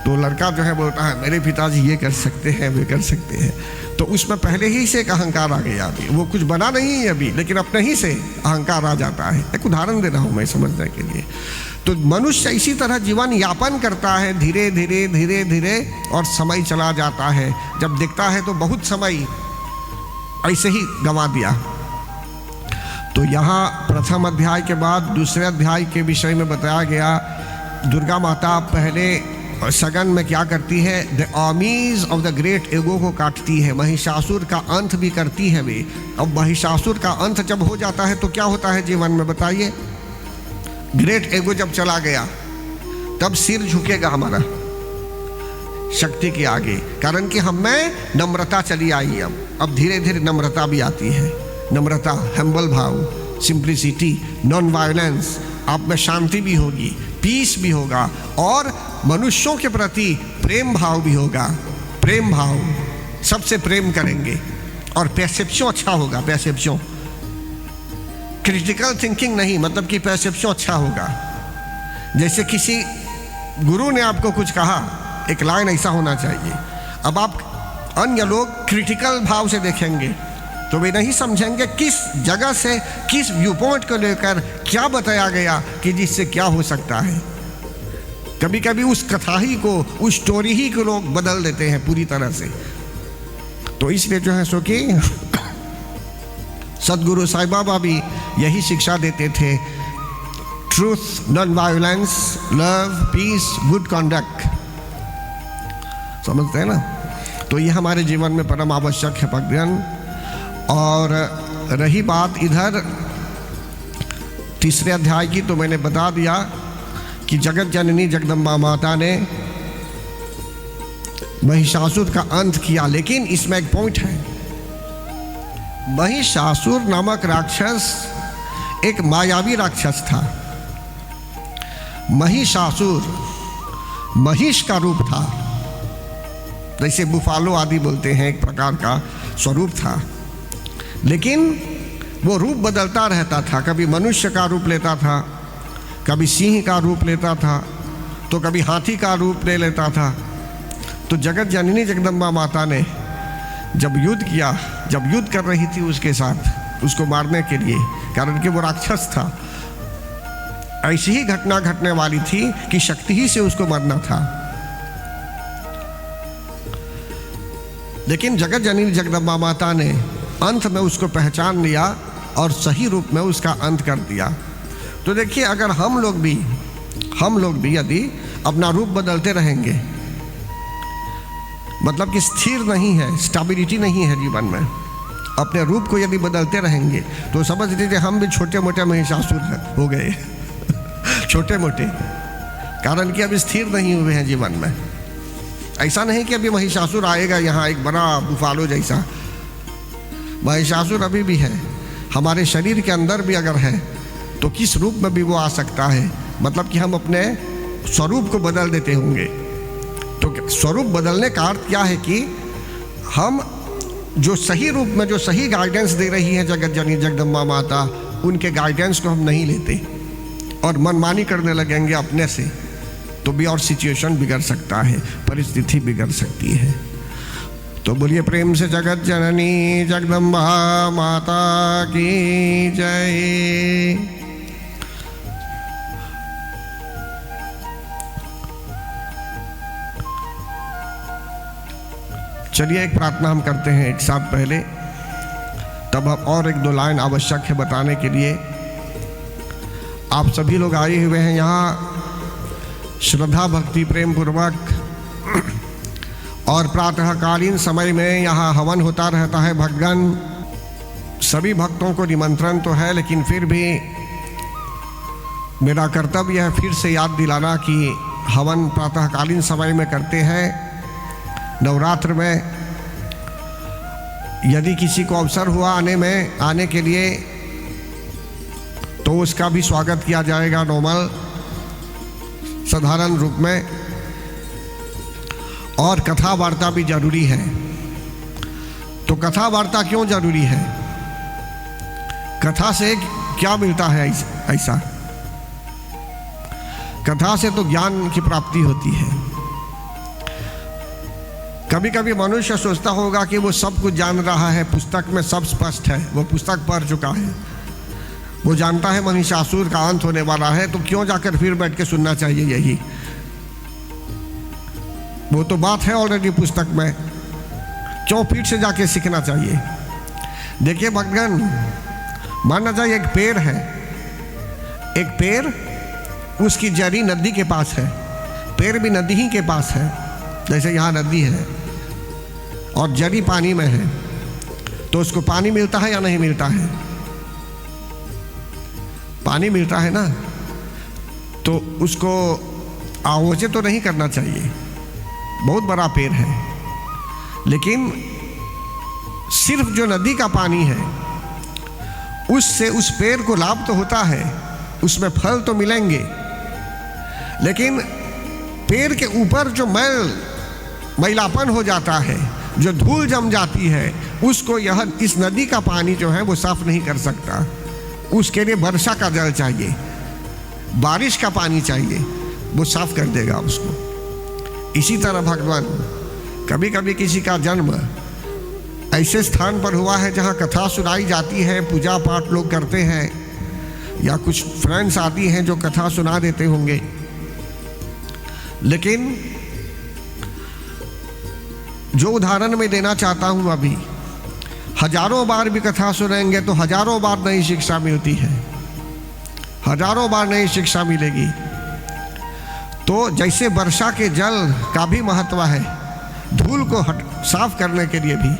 तो लड़का जो है बोलता है मेरे पिताजी ये कर सकते हैं, वे कर सकते हैं। तो उसमें पहले ही से एक अहंकार आ गया। अभी वो कुछ बना नहीं है अभी, लेकिन अपने ही से अहंकार आ जाता है। एक उदाहरण दे रहा हूँ मैं समझने के लिए। तो मनुष्य इसी तरह जीवन यापन करता है धीरे धीरे धीरे धीरे, और समय चला जाता है। जब देखता है तो बहुत समय ऐसे ही गंवा दिया। तो यहाँ प्रथम अध्याय के बाद दूसरे अध्याय के विषय में बताया गया, दुर्गा माता पहले सगन में क्या करती है, the armies of the great ego को काटती है, महिषासुर का अंत भी करती है वे। अब महिषासुर का अंत जब हो जाता है तो क्या होता है जीवन में, बताइए। ग्रेट ईगो जब चला गया तब सिर झुकेगा हमारा शक्ति के आगे, कारण कि हम में नम्रता चली आई। अब धीरे धीरे नम्रता भी आती है। नम्रता, हम्बल भाव, सिंप्लिसिटी, नॉन वायलेंस, आप में शांति भी होगी, पीस भी होगा, और मनुष्यों के प्रति प्रेम भाव भी होगा। प्रेम भाव, सबसे प्रेम करेंगे, और परसेप्शन अच्छा होगा। परसेप्शन, क्रिटिकल थिंकिंग नहीं, मतलब कि परसेप्शन अच्छा होगा। जैसे किसी गुरु ने आपको कुछ कहा, एक लाइन ऐसा होना चाहिए। अब आप अन्य लोग क्रिटिकल भाव से देखेंगे तो वे नहीं समझेंगे किस जगह से, किस व्यू पॉइंट को लेकर क्या बताया गया कि जिससे क्या हो सकता है। कभी कभी उस कथा ही को, उस स्टोरी ही को लोग बदल देते हैं पूरी तरह से। तो इसलिए जो है सो कि सदगुरु साईं बाबा भी यही शिक्षा देते थे, truth, non violence, love, peace, good conduct. समझते हैं ना? तो ये हमारे जीवन में परम आवश्यक है भक्तजन। और रही बात इधर तीसरे अध्याय की, तो मैंने बता दिया कि जगत जननी जगदम्बा माता ने महिषासुर का अंत किया। लेकिन इसमें एक पॉइंट है, महिषासुर नामक राक्षस एक मायावी राक्षस था। महिषासुर महिष का रूप था, जैसे बुफालो आदि बोलते हैं, एक प्रकार का स्वरूप था। लेकिन वो रूप बदलता रहता था, कभी मनुष्य का रूप लेता था, कभी सिंह का रूप लेता था, तो कभी हाथी का रूप ले लेता था। तो जगत जननी जगदम्बा माता ने जब युद्ध किया, जब युद्ध कर रही थी उसके साथ, उसको मारने के लिए, कारण कि वो राक्षस था, ऐसी ही घटना घटने वाली थी कि शक्ति ही से उसको मरना था। लेकिन जगत जननी जगदम्बा माता ने अंत में उसको पहचान लिया और सही रूप में उसका अंत कर दिया। तो देखिए, अगर हम लोग भी यदि अपना रूप बदलते रहेंगे, मतलब कि स्थिर नहीं है, स्टेबिलिटी नहीं है जीवन में, अपने रूप को यदि बदलते रहेंगे, तो समझ लीजिए हम भी छोटे मोटे महिषासुर हो गए छोटे मोटे, कारण कि अभी स्थिर नहीं हुए हैं जीवन में। ऐसा नहीं कि अभी महिषासुर आएगा यहाँ एक बड़ा बुफालो जैसा, महिषासुर अभी भी है हमारे शरीर के अंदर भी। अगर है तो किस रूप में भी वो आ सकता है, मतलब कि हम अपने स्वरूप को बदल देते होंगे। तो स्वरूप बदलने का अर्थ क्या है कि हम जो सही रूप में, जो सही गाइडेंस दे रही है जगत जननी जगदम्बा माता, उनके गाइडेंस को हम नहीं लेते और मनमानी करने लगेंगे अपने से, तो भी और सिचुएशन बिगड़ सकता है, परिस्थिति बिगड़ सकती है। तो बोलिए प्रेम से जगत जननी जगदम्बा माता की जय। चलिए एक प्रार्थना हम करते हैं एक साथ पहले, तब हम और एक दो लाइन आवश्यक है बताने के लिए। आप सभी लोग आए हुए हैं यहाँ श्रद्धा भक्ति प्रेम पूर्वक, और प्रातःकालीन समय में यहाँ हवन होता रहता है भक्तगण। सभी भक्तों को निमंत्रण तो है, लेकिन फिर भी मेरा कर्तव्य है फिर से याद दिलाना कि हवन प्रातःकालीन समय में करते हैं। नवरात्र में यदि किसी को अवसर हुआ आने के लिए, तो उसका भी स्वागत किया जाएगा नॉर्मल साधारण रूप में। और कथा वार्ता भी जरूरी है। तो कथा वार्ता क्यों जरूरी है? कथा से क्या मिलता है? ऐसा कथा से तो ज्ञान की प्राप्ति होती है। कभी कभी मनुष्य सोचता होगा कि वो सब कुछ जान रहा है, पुस्तक में सब स्पष्ट है, वो पुस्तक पढ़ चुका है, वो जानता है महिषासुर का अंत होने वाला है, तो क्यों जाकर फिर बैठ के सुनना चाहिए यही? वो तो बात है ऑलरेडी पुस्तक में, क्यों फिर से जाके सीखना चाहिए? देखिए भक्तगण, माना जाए एक पेड़ है, एक पेड़, उसकी जड़ी नदी के पास है, पेड़ भी नदी ही के पास है, जैसे यहाँ नदी है और जड़ी पानी में है, तो उसको पानी मिलता है या नहीं मिलता है? पानी मिलता है ना, तो उसको आवाज़ें तो नहीं करना चाहिए। बहुत बड़ा पेड़ है, लेकिन सिर्फ जो नदी का पानी है उससे उस पेड़ को लाभ तो होता है, उसमें फल तो मिलेंगे, लेकिन पेड़ के ऊपर जो मैलापन हो जाता है, जो धूल जम जाती है, उसको इस नदी का पानी जो है वो साफ नहीं कर सकता। उसके लिए वर्षा का जल चाहिए, बारिश का पानी चाहिए, वो साफ कर देगा उसको। इसी तरह भगवान, कभी कभी किसी का जन्म ऐसे स्थान पर हुआ है जहाँ कथा सुनाई जाती है, पूजा पाठ लोग करते हैं, या कुछ फ्रेंड्स आती हैं जो कथा सुना देते होंगे, लेकिन जो उदाहरण मैं देना चाहता हूं, अभी हजारों बार भी कथा सुनेंगे तो हजारों बार नई शिक्षा मिलती है, हजारों बार नई शिक्षा मिलेगी। तो जैसे वर्षा के जल का भी महत्व है, धूल को साफ करने के लिए भी,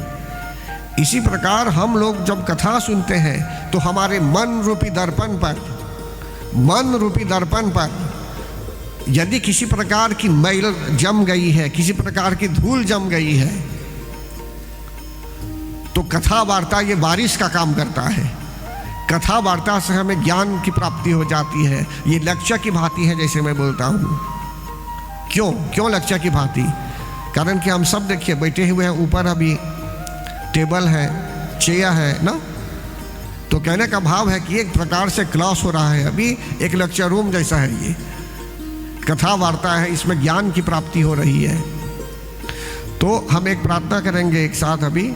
इसी प्रकार हम लोग जब कथा सुनते हैं तो हमारे मन रूपी दर्पण पर यदि किसी प्रकार की मैल जम गई है, किसी प्रकार की धूल जम गई है, तो कथा वार्ता ये बारिश का काम करता है। कथा वार्ता से हमें ज्ञान की प्राप्ति हो जाती है। ये लक्ष्य की भांति है, जैसे मैं बोलता हूँ। क्यों लक्ष्य की भांति? कारण कि हम सब देखिए बैठे हुए हैं, ऊपर अभी टेबल है, चेयर है ना, तो कहने का भाव है कि एक प्रकार से क्लास हो रहा है, अभी एक लेक्चर रूम जैसा है, ये कथा वार्ता है, इसमें ज्ञान की प्राप्ति हो रही है। तो हम एक प्रार्थना करेंगे एक साथ अभी।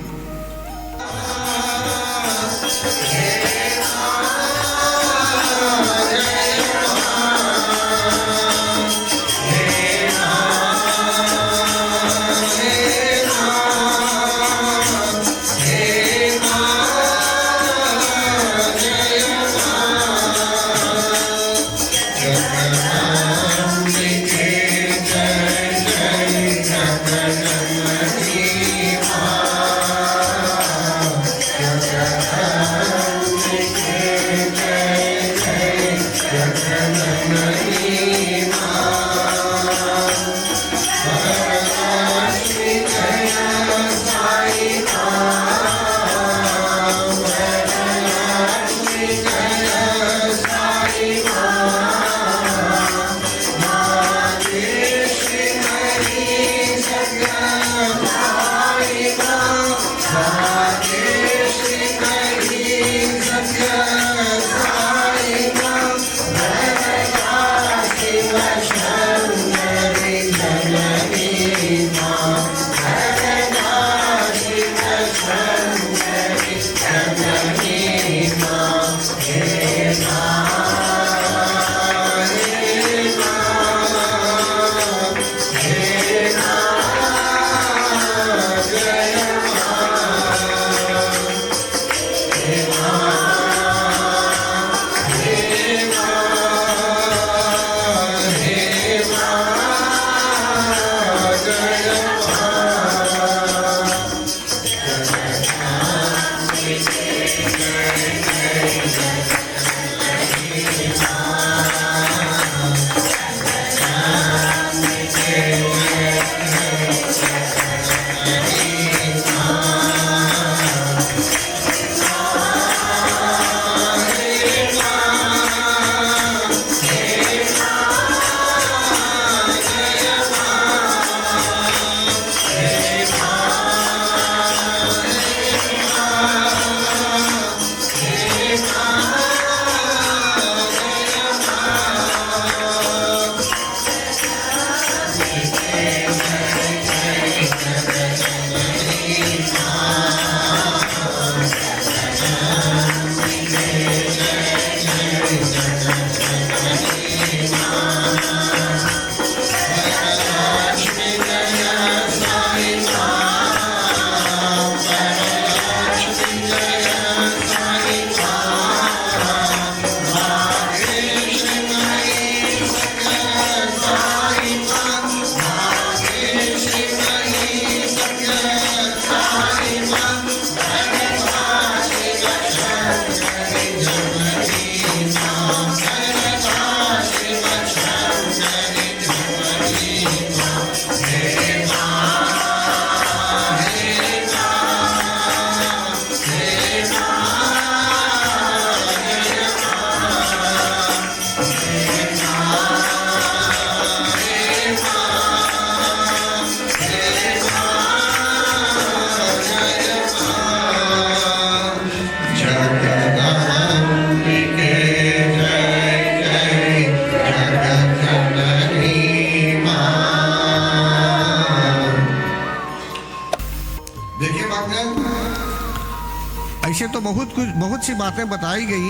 ऐसे तो बहुत सी बातें बताई गई,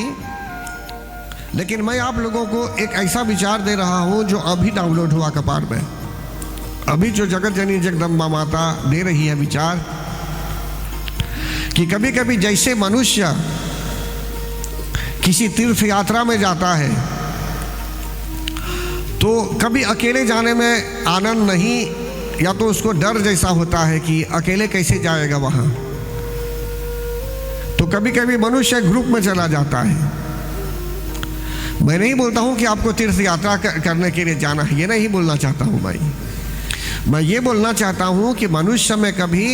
लेकिन मैं आप लोगों को एक ऐसा विचार दे रहा हूं जो अभी डाउनलोड हुआ कपाट में। अभी जो जगत जननी जगदम्बा माता दे रही है विचार कि कभी कभी जैसे मनुष्य किसी तीर्थ यात्रा में जाता है तो कभी अकेले जाने में आनंद नहीं, या तो उसको डर जैसा होता है कि अकेले कैसे जाएगा वहां। तो कभी कभी मनुष्य ग्रुप में चला जाता है। मैं नहीं बोलता हूं कि आपको तीर्थ यात्रा करने के लिए जाना है, ये नहीं बोलना चाहता हूं भाई। मैं ये बोलना चाहता हूं कि मनुष्य में कभी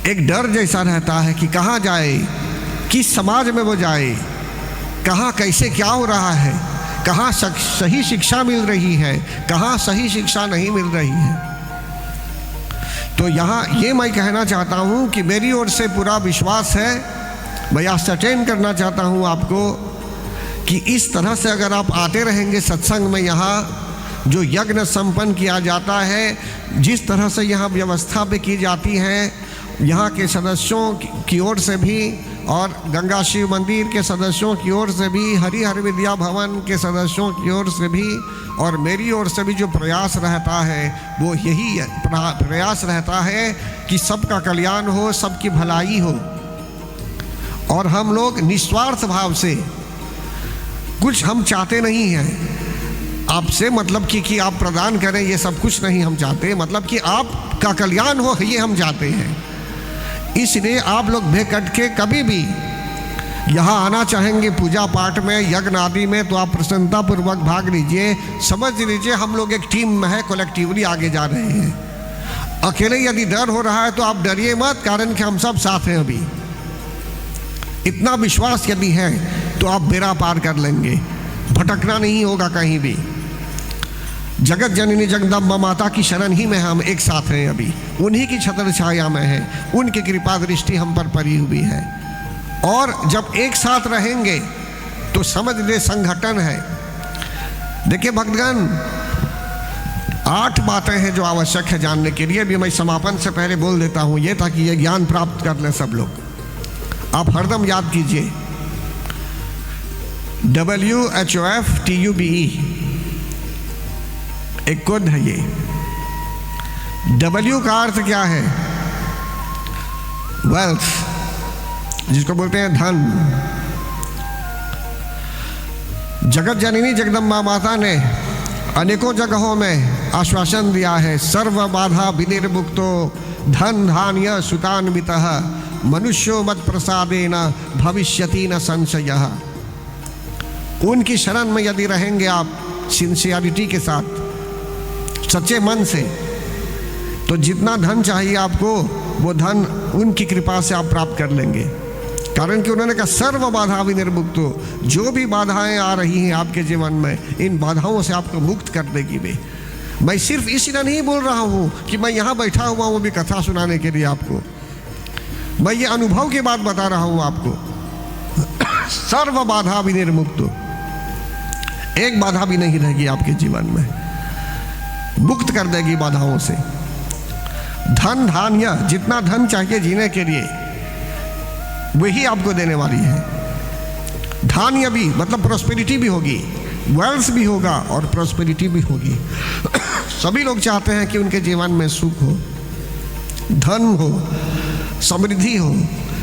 एक डर जैसा रहता है कि कहाँ जाए, किस समाज में वो जाए, कहाँ कैसे क्या हो रहा है, कहाँ सही शिक्षा मिल रही है, कहाँ सही शिक्षा नहीं मिल रही है। तो यहाँ ये मैं कहना चाहता हूँ कि मेरी ओर से पूरा विश्वास है, मैं असर्टेन करना चाहता हूँ आपको कि इस तरह से अगर आप आते रहेंगे सत्संग में, यहाँ जो यज्ञ संपन्न किया जाता है, जिस तरह से यहाँ व्यवस्था पे की जाती है, यहाँ के सदस्यों की ओर से भी और गंगा शिव मंदिर के सदस्यों की ओर से भी, हरिहर विद्या भवन के सदस्यों की ओर से भी और मेरी ओर से भी जो प्रयास रहता है वो यही प्रयास रहता है कि सबका कल्याण हो, सबकी भलाई हो। और हम लोग निस्वार्थ भाव से, कुछ हम चाहते नहीं हैं आपसे, मतलब कि आप प्रदान करें, ये सब कुछ नहीं हम चाहते, मतलब कि आपका कल्याण हो ये हम चाहते हैं। इसलिए आप लोग बेकट के कभी भी यहाँ आना चाहेंगे पूजा पाठ में, यज्ञ आदि में, तो आप प्रसन्नता पूर्वक भाग लीजिए। समझ लीजिए हम लोग एक टीम में है, कलेक्टिवली आगे जा रहे हैं। अकेले यदि डर हो रहा है तो आप डरिए मत, कारण कि हम सब साथ हैं। अभी इतना विश्वास यदि है तो आप बेड़ा पार कर लेंगे, भटकना नहीं होगा कहीं भी। जगत जननी जगदम्बा माता की शरण ही में हम एक साथ हैं, अभी उन्हीं की छत्र छाया में है, उनकी कृपा दृष्टि हम पर पड़ी हुई है। और जब एक साथ रहेंगे तो समझ ले संगठन है। देखिए भक्तगण, 8 बातें हैं जो आवश्यक है जानने के लिए। अभी मैं समापन से पहले बोल देता हूं ये, ताकि ये ज्ञान प्राप्त कर ले सब लोग। आप हरदम याद कीजिए, WHOFTUBE एक कोड है ये। W का अर्थ क्या है? वेल्थ, जिसको बोलते हैं धन। जगत जननी जगदम्बा माता ने अनेकों जगहों में आश्वासन दिया है, सर्व बाधा विनिर्मुक्तो धन धान्य सुतान्वितः मनुष्यो मत प्रसादेन भविष्यति न संशयः। उनकी शरण में यदि रहेंगे आप सिंसियरिटी के साथ, सच्चे मन से, तो जितना धन चाहिए आपको वो धन उनकी कृपा से आप प्राप्त कर लेंगे। कारण कि उन्होंने कहा सर्व बाधा विनिर्मुक्त हो, जो भी बाधाएं आ रही हैं आपके जीवन में, इन बाधाओं से आपको मुक्त कर देगी वे। मैं सिर्फ इसलिए नहीं बोल रहा हूँ कि मैं यहाँ बैठा हुआ हूँ भी कथा सुनाने के लिए आपको, मैं ये अनुभव की बात बता रहा हूँ आपको। सर्व बाधा विनिर्मुक्त, एक बाधा भी नहीं रहेगी आपके जीवन में, मुक्त कर देगी बाधाओं से। धन धान्य, जितना धन चाहिए जीने के लिए वही आपको देने वाली है। धान्य भी मतलब प्रोस्पेरिटी भी होगी, वेल्थ भी होगा और प्रोस्पेरिटी भी होगी। सभी लोग चाहते हैं कि उनके जीवन में सुख हो, धन हो, समृद्धि हो,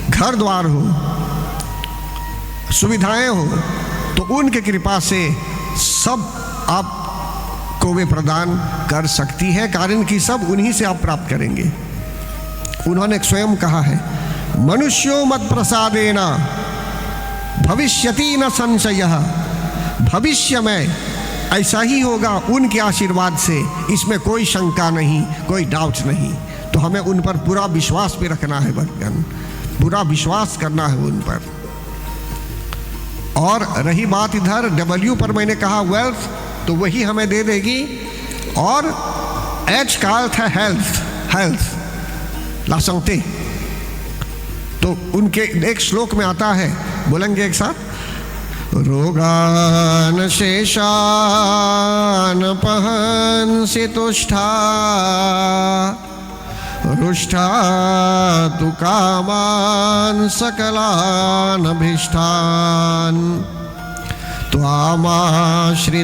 घर द्वार हो, सुविधाएं हो। तो उनके कृपा से सब आपको वे प्रदान कर सकती है, कारण कि सब उन्हीं से आप प्राप्त करेंगे। उन्होंने स्वयं कहा है, मनुष्यो मत प्रसादेन भविष्यति न संशयः। भविष्य में ऐसा ही होगा उनके आशीर्वाद से, इसमें कोई शंका नहीं, कोई डाउट नहीं। तो हमें उन पर पूरा विश्वास भी रखना है भक्तगण, पूरा विश्वास करना है उन पर। और रही बात इधर W पर, मैंने कहा वेल्थ, तो वही हमें दे देगी। और H का अर्थ है हेल्थ, हेल्थ ला संगते। तो उनके एक श्लोक में आता है, बोलेंगे एक साथ, रोगान शेषान पहंसि तुष्टा रुष्टा तु कामान सकलान अभीष्टान। त्वामाश्रितानां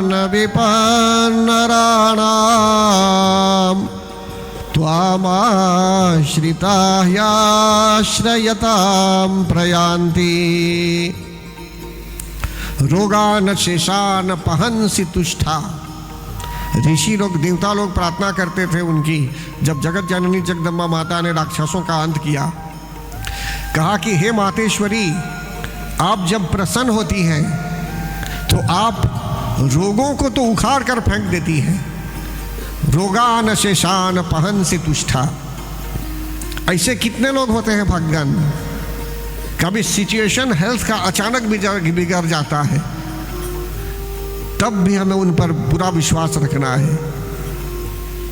न विपन्नराणां त्वामाश्रिता ह्याश्रयतां प्रयान्ति रोगान शेषान पहंसि तुष्टा। ऋषि लोग, देवता लोग प्रार्थना करते थे उनकी, जब जगत जननी जगदम्बा माता ने राक्षसों का अंत किया, कहा कि हे मातेश्वरी, आप जब प्रसन्न होती हैं तो आप रोगों को तो उखाड़ कर फेंक देती हैं। रोगान शेषान पहंसि तुष्टा। ऐसे कितने लोग होते हैं भगवान? कभी सिचुएशन हेल्थ का अचानक बिगड़ जाता है, तब भी हमें उन पर पूरा विश्वास रखना है।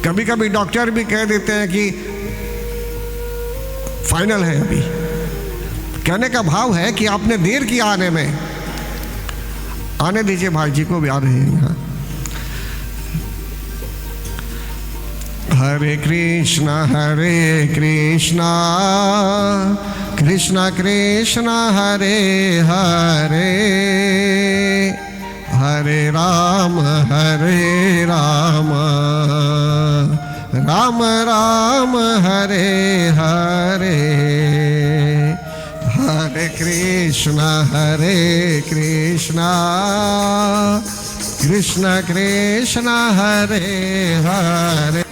कभी कभी डॉक्टर भी कह देते हैं कि फाइनल है। अभी कहने का भाव है कि आपने देर किया आने में। आने दीजिए, भाई जी को भी आ रहे हैं यहाँ। हरे कृष्णा कृष्णा कृष्णा हरे हरे, हरे राम राम राम हरे हरे, हरे कृष्णा कृष्णा कृष्णा हरे हरे।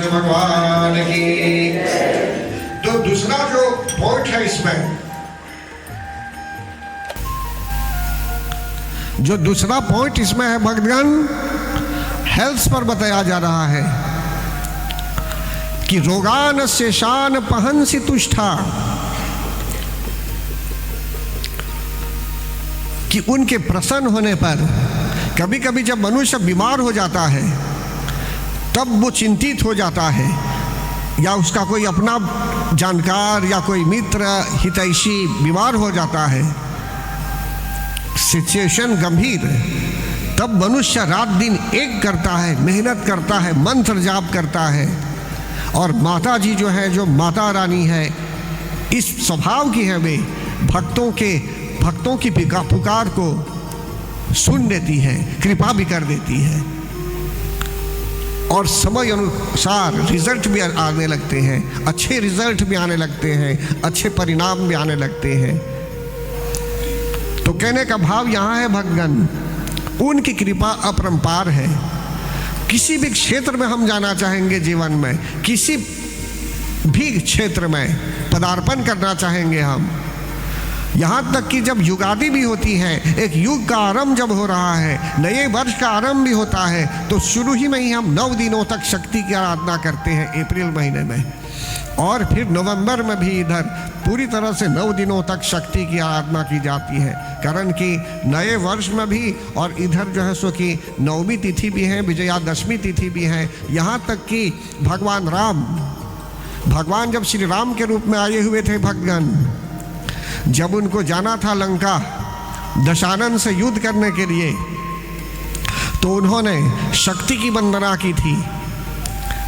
भगवान की। तो दूसरा जो पॉइंट है इसमें, जो दूसरा पॉइंट इसमें है भगवान हेल्थ पर बताया जा रहा है कि रोगान शेषान पहंसि तुष्टा, कि उनके प्रसन्न होने पर कभी कभी जब मनुष्य बीमार हो जाता है तब वो चिंतित हो जाता है, या उसका कोई अपना जानकार या कोई मित्र हितैषी बीमार हो जाता है, सिचुएशन गंभीर, तब मनुष्य रात दिन एक करता है, मेहनत करता है, मंत्र जाप करता है। और माता जी जो है, जो माता रानी है, इस स्वभाव की है, वे भक्तों की पुकार को सुन लेती है, कृपा भी कर देती है, और समय अनुसार रिजल्ट भी आने लगते हैं, अच्छे रिजल्ट भी आने लगते हैं, अच्छे परिणाम भी आने लगते हैं। तो कहने का भाव यहाँ है भगवान उनकी कृपा अपरंपार है। किसी भी क्षेत्र में हम जाना चाहेंगे, जीवन में किसी भी क्षेत्र में पदार्पण करना चाहेंगे हम, यहाँ तक कि जब युगादि भी होती है, एक युग का आरंभ जब हो रहा है, नए वर्ष का आरंभ भी होता है, तो शुरू ही में ही हम 9 दिनों तक शक्ति की आराधना करते हैं अप्रैल महीने में, और फिर नवंबर में भी इधर पूरी तरह से 9 दिनों तक शक्ति की आराधना की जाती है। कारण कि नए वर्ष में भी, और इधर जो है सो कि नवमी तिथि भी है, विजयादशमी तिथि भी है, यहाँ तक कि भगवान जब श्री राम के रूप में आए हुए थे भगवान, जब उनको जाना था लंका दशानन से युद्ध करने के लिए, तो उन्होंने शक्ति की वंदना की थी।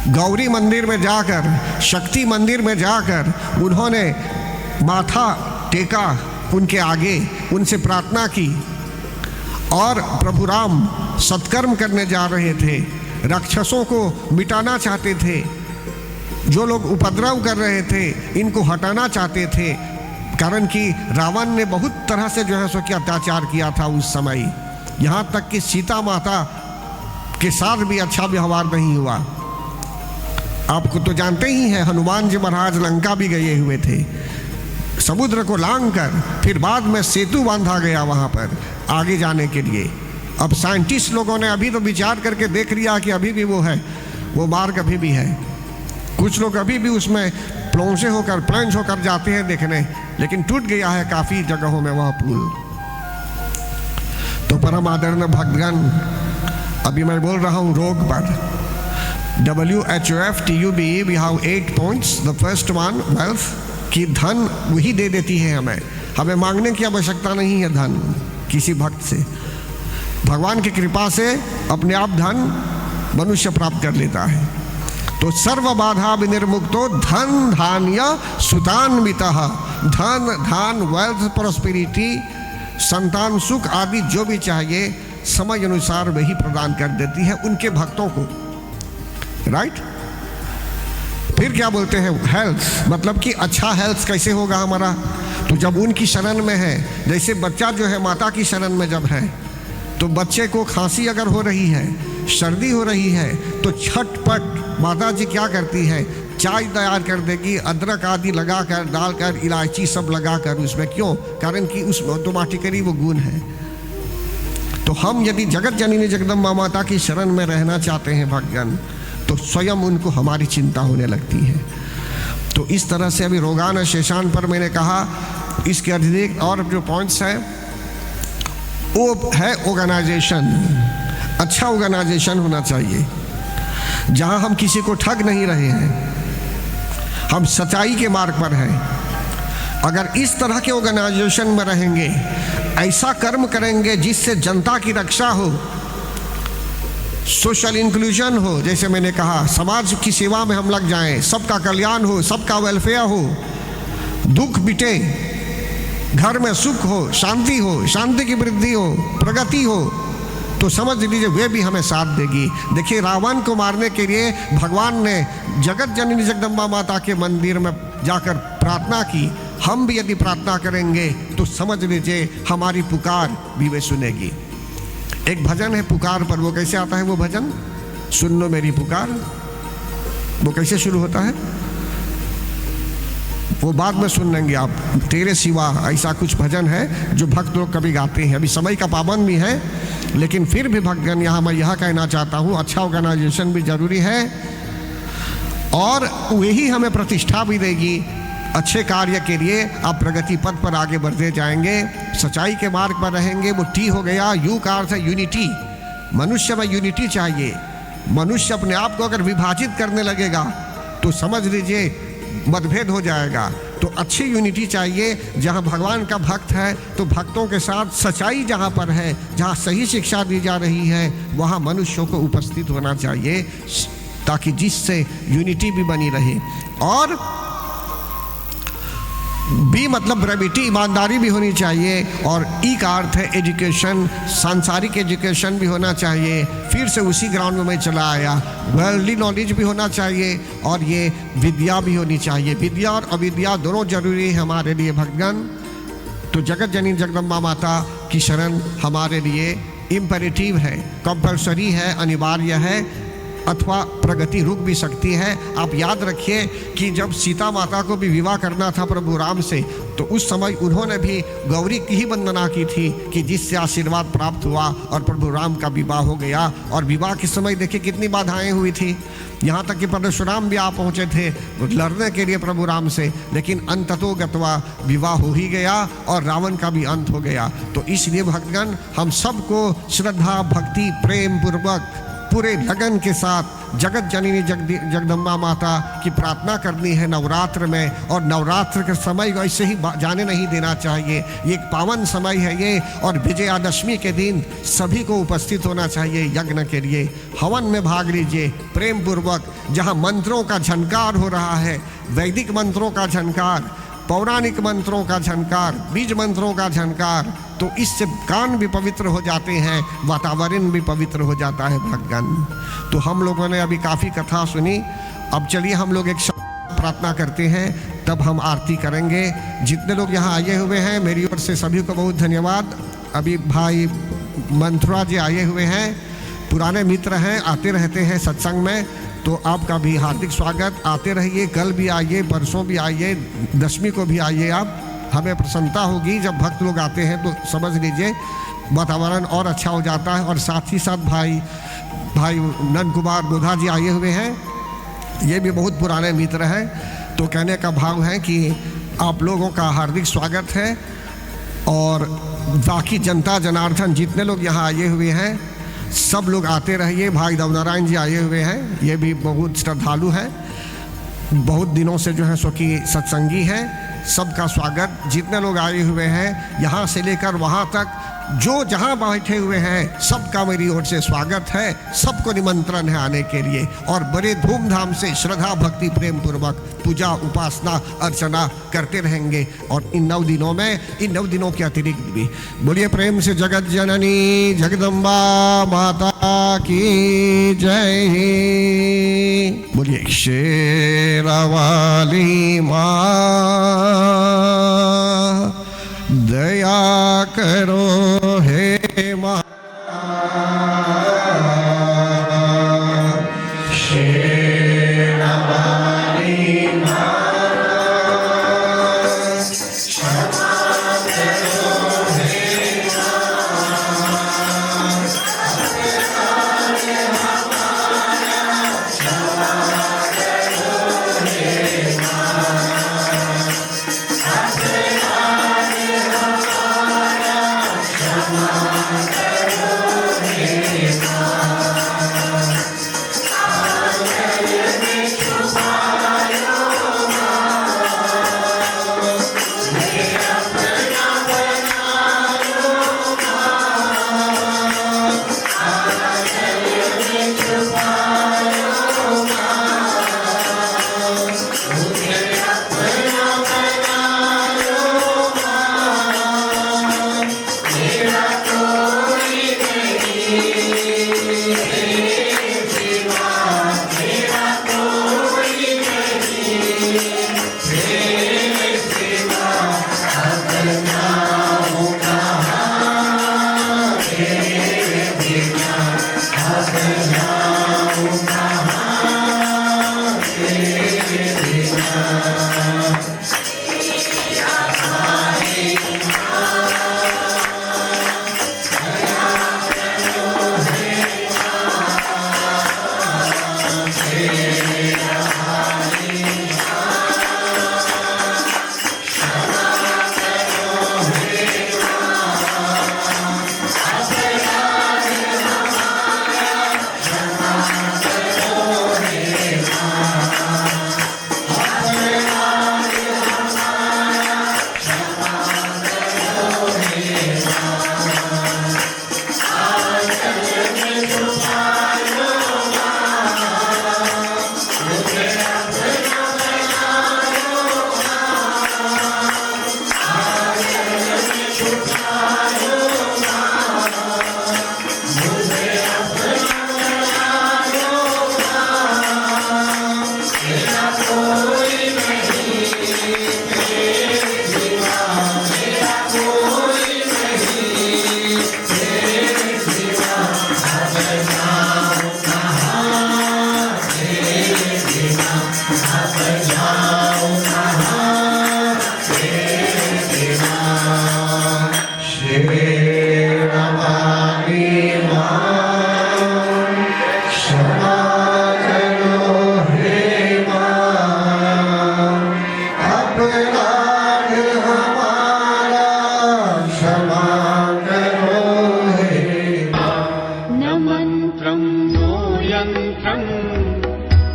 गौरी मंदिर में जाकर, शक्ति मंदिर में जाकर उन्होंने माथा टेका उनके आगे, उनसे प्रार्थना की, और प्रभु राम सत्कर्म करने जा रहे थे, राक्षसों को मिटाना चाहते थे, जो लोग उपद्रव कर रहे थे इनको हटाना चाहते थे। कारण कि रावण ने बहुत तरह से जो है सो कि अत्याचार किया था उस समय, यहाँ तक कि सीता माता के साथ भी अच्छा व्यवहार नहीं हुआ। आपको तो जानते ही हैं, हनुमान जी महाराज लंका भी गए हुए थे, समुद्र को लांग कर फिर बाद में सेतु बांधा गया वहाँ पर आगे जाने के लिए। अब साइंटिस्ट लोगों ने अभी तो विचार करके देख लिया कि अभी भी वो है, वो मार्ग अभी भी है। कुछ लोग अभी भी उसमें प्लॉन्ज होकर जाते हैं देखने, लेकिन टूट गया है काफ़ी जगहों में वह पुल। तो परम आदरणीय भक्तगण, अभी मैं बोल रहा हूँ रोग पर। WHOF TUBE we have 8 points. The first one, wealth, कि धन वही दे देती है हमें मांगने की आवश्यकता नहीं है धन किसी भक्त से। भगवान की कृपा से अपने आप धन मनुष्य प्राप्त कर लेता है। तो सर्व बाधा विनिर्मुक्तो धन धान्य सुतान्वितः, धन वेल्थ प्रॉस्पेरिटी संतान सुख आदि जो भी चाहिए समय अनुसार वही प्रदान कर देती है उनके भक्तों को, राइट। फिर क्या बोलते हैं, हेल्थ, मतलब कि अच्छा हेल्थ कैसे होगा हमारा, तो जब उनकी शरण में है। जैसे बच्चा जो है माता की शरण में जब है, तो बच्चे को खांसी अगर हो रही है, सर्दी हो रही है, तो छटपट माता जी क्या करती है, चाय तैयार कर देगी, अदरक आदि लगाकर डालकर इलायची सब लगाकर उसमें, क्यों, कारण कि उसमें ऑटोमेटिकली वो गुण है। तो हम यदि जगत जननी जगदम्बा माता की शरण में रहना चाहते हैं भक्तगण, तो स्वयं उनको हमारी चिंता होने लगती है। तो इस तरह से अभी रोगान शेषान पर मैंने कहा, इसके अधिक और जो पॉइंट्स हैं वो है ऑर्गेनाइजेशन। अच्छा ऑर्गेनाइजेशन होना चाहिए, जहां हम किसी को ठग नहीं रहे हैं, हम सच्चाई के मार्ग पर हैं। अगर इस तरह के ऑर्गेनाइजेशन में रहेंगे, ऐसा कर्म करेंगे जिससे जनता की रक्षा हो, सोशल इंक्लूजन हो, जैसे मैंने कहा समाज की सेवा में हम लग जाएं, सबका कल्याण हो, सबका वेलफेयर हो, दुख मिटे, घर में सुख हो, शांति की वृद्धि हो, प्रगति हो, तो समझ लीजिए वे भी हमें साथ देगी। देखिए रावण को मारने के लिए भगवान ने जगत जननी जगदम्बा माता के मंदिर में जाकर प्रार्थना की। हम भी यदि प्रार्थना करेंगे तो समझ लीजिए हमारी पुकार भी वे सुनेगी। एक भजन है पुकार पर, वो कैसे आता है वो भजन, सुन लो मेरी पुकार, वो कैसे शुरू होता है वो बाद में सुन लेंगे आप। तेरे सिवा ऐसा कुछ भजन है जो भक्त लोग कभी गाते हैं। अभी समय का पाबंद भी है, लेकिन फिर भी भक्तगण यहाँ मैं यह कहना चाहता हूँ, अच्छा ऑर्गेनाइजेशन भी जरूरी है और वही हमें प्रतिष्ठा भी देगी। अच्छे कार्य के लिए आप प्रगति पथ पर आगे बढ़ते जाएंगे, सच्चाई के मार्ग पर रहेंगे। वो टी हो गया, यू का अर्थ है यूनिटी। मनुष्य में यूनिटी चाहिए। मनुष्य अपने आप को अगर विभाजित करने लगेगा तो समझ लीजिए मतभेद हो जाएगा। तो अच्छी यूनिटी चाहिए, जहाँ भगवान का भक्त है तो भक्तों के साथ सच्चाई जहाँ पर है, जहाँ सही शिक्षा दी जा रही है, वहाँ मनुष्यों को उपस्थित होना चाहिए, ताकि जिससे यूनिटी भी बनी रहे। और बी मतलब ब्रेविटी, ईमानदारी भी होनी चाहिए। और ई का अर्थ है एजुकेशन, सांसारिक एजुकेशन भी होना चाहिए। फिर से उसी ग्राउंड में मैं चला आया, वर्ल्डली नॉलेज भी होना चाहिए और ये विद्या भी होनी चाहिए। विद्या और अविद्या दोनों जरूरी है हमारे लिए भक्तगण। तो जगत जननी जगदम्बा माता की शरण हमारे लिए इम्पेरेटिव है, कंपल्सरी है, अनिवार्य है, अथवा प्रगति रुक भी सकती है। आप याद रखिए कि जब सीता माता को भी विवाह करना था प्रभु राम से, तो उस समय उन्होंने भी गौरी की ही वंदना की थी कि जिससे आशीर्वाद प्राप्त हुआ और प्रभु राम का विवाह हो गया। और विवाह के समय देखिए कितनी बाधाएं हुई थी, यहाँ तक कि परशुराम भी आ पहुँचे थे लड़ने के लिए प्रभु राम से, लेकिन अंततो गत्वा विवाह हो ही गया और रावण का भी अंत हो गया। तो इसलिए भक्तगण हम सबको श्रद्धा भक्ति प्रेम पूर्वक पूरे लगन के साथ जगत जननी जगदम्बा माता की प्रार्थना करनी है नवरात्र में। और नवरात्र के समय को ऐसे ही जाने नहीं देना चाहिए। ये एक पावन समय है ये, और विजयादशमी के दिन सभी को उपस्थित होना चाहिए यज्ञ के लिए। हवन में भाग लीजिए प्रेम पूर्वक, जहाँ मंत्रों का झनकार हो रहा है, वैदिक मंत्रों का झनकार, पौराणिक मंत्रों का झनकार, बीज मंत्रों का झनकार, तो इससे कान भी पवित्र हो जाते हैं, वातावरण भी पवित्र हो जाता है भक्तगण। तो हम लोगों ने अभी काफ़ी कथा सुनी, अब चलिए हम लोग एक प्रार्थना करते हैं, तब हम आरती करेंगे। जितने लोग यहाँ आए हुए हैं मेरी ओर से सभी को बहुत धन्यवाद। अभी भाई मंथुरा जी आए हुए हैं, पुराने मित्र हैं, आते रहते हैं सत्संग में, तो आपका भी हार्दिक स्वागत। आते रहिए, कल भी आइए, परसों भी आइए, दशमी को भी आइए आप। हमें प्रसन्नता होगी जब भक्त लोग आते हैं, तो समझ लीजिए वातावरण और अच्छा हो जाता है। और साथ ही साथ भाई नंद कुमार बोधा जी आए हुए हैं, ये भी बहुत पुराने मित्र हैं। तो कहने का भाव है कि आप लोगों का हार्दिक स्वागत है। और बाकी जनता जनार्दन जितने लोग यहाँ आए हुए हैं, सब लोग आते रहिए। भाई देवनारायण जी आए हुए हैं, ये भी बहुत श्रद्धालु हैं, बहुत दिनों से जो है सो कि सत्संगी हैं। सबका स्वागत। जितने लोग आए हुए हैं यहाँ से लेकर वहाँ तक, जो जहाँ बैठे हुए हैं, सबका मेरी ओर से स्वागत है। सबको निमंत्रण है आने के लिए। और बड़े धूमधाम से श्रद्धा भक्ति प्रेम पूर्वक पूजा उपासना अर्चना करते रहेंगे। और इन 9 दिनों में, इन 9 दिनों के अतिरिक्त भी बोलिए प्रेम से जगत जननी जगदम्बा माता की जय। बोलिए शेरावाली माँ दया करो हे माँ।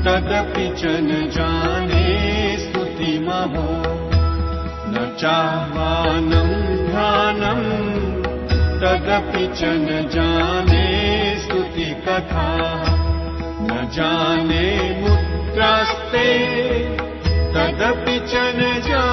तदपि च न जाने स्तुतिमहो न चाह्वानं ध्यानं तदपि च न जाने स्तुति कथा न जाने मुद्रास्ते तदपि च न जाने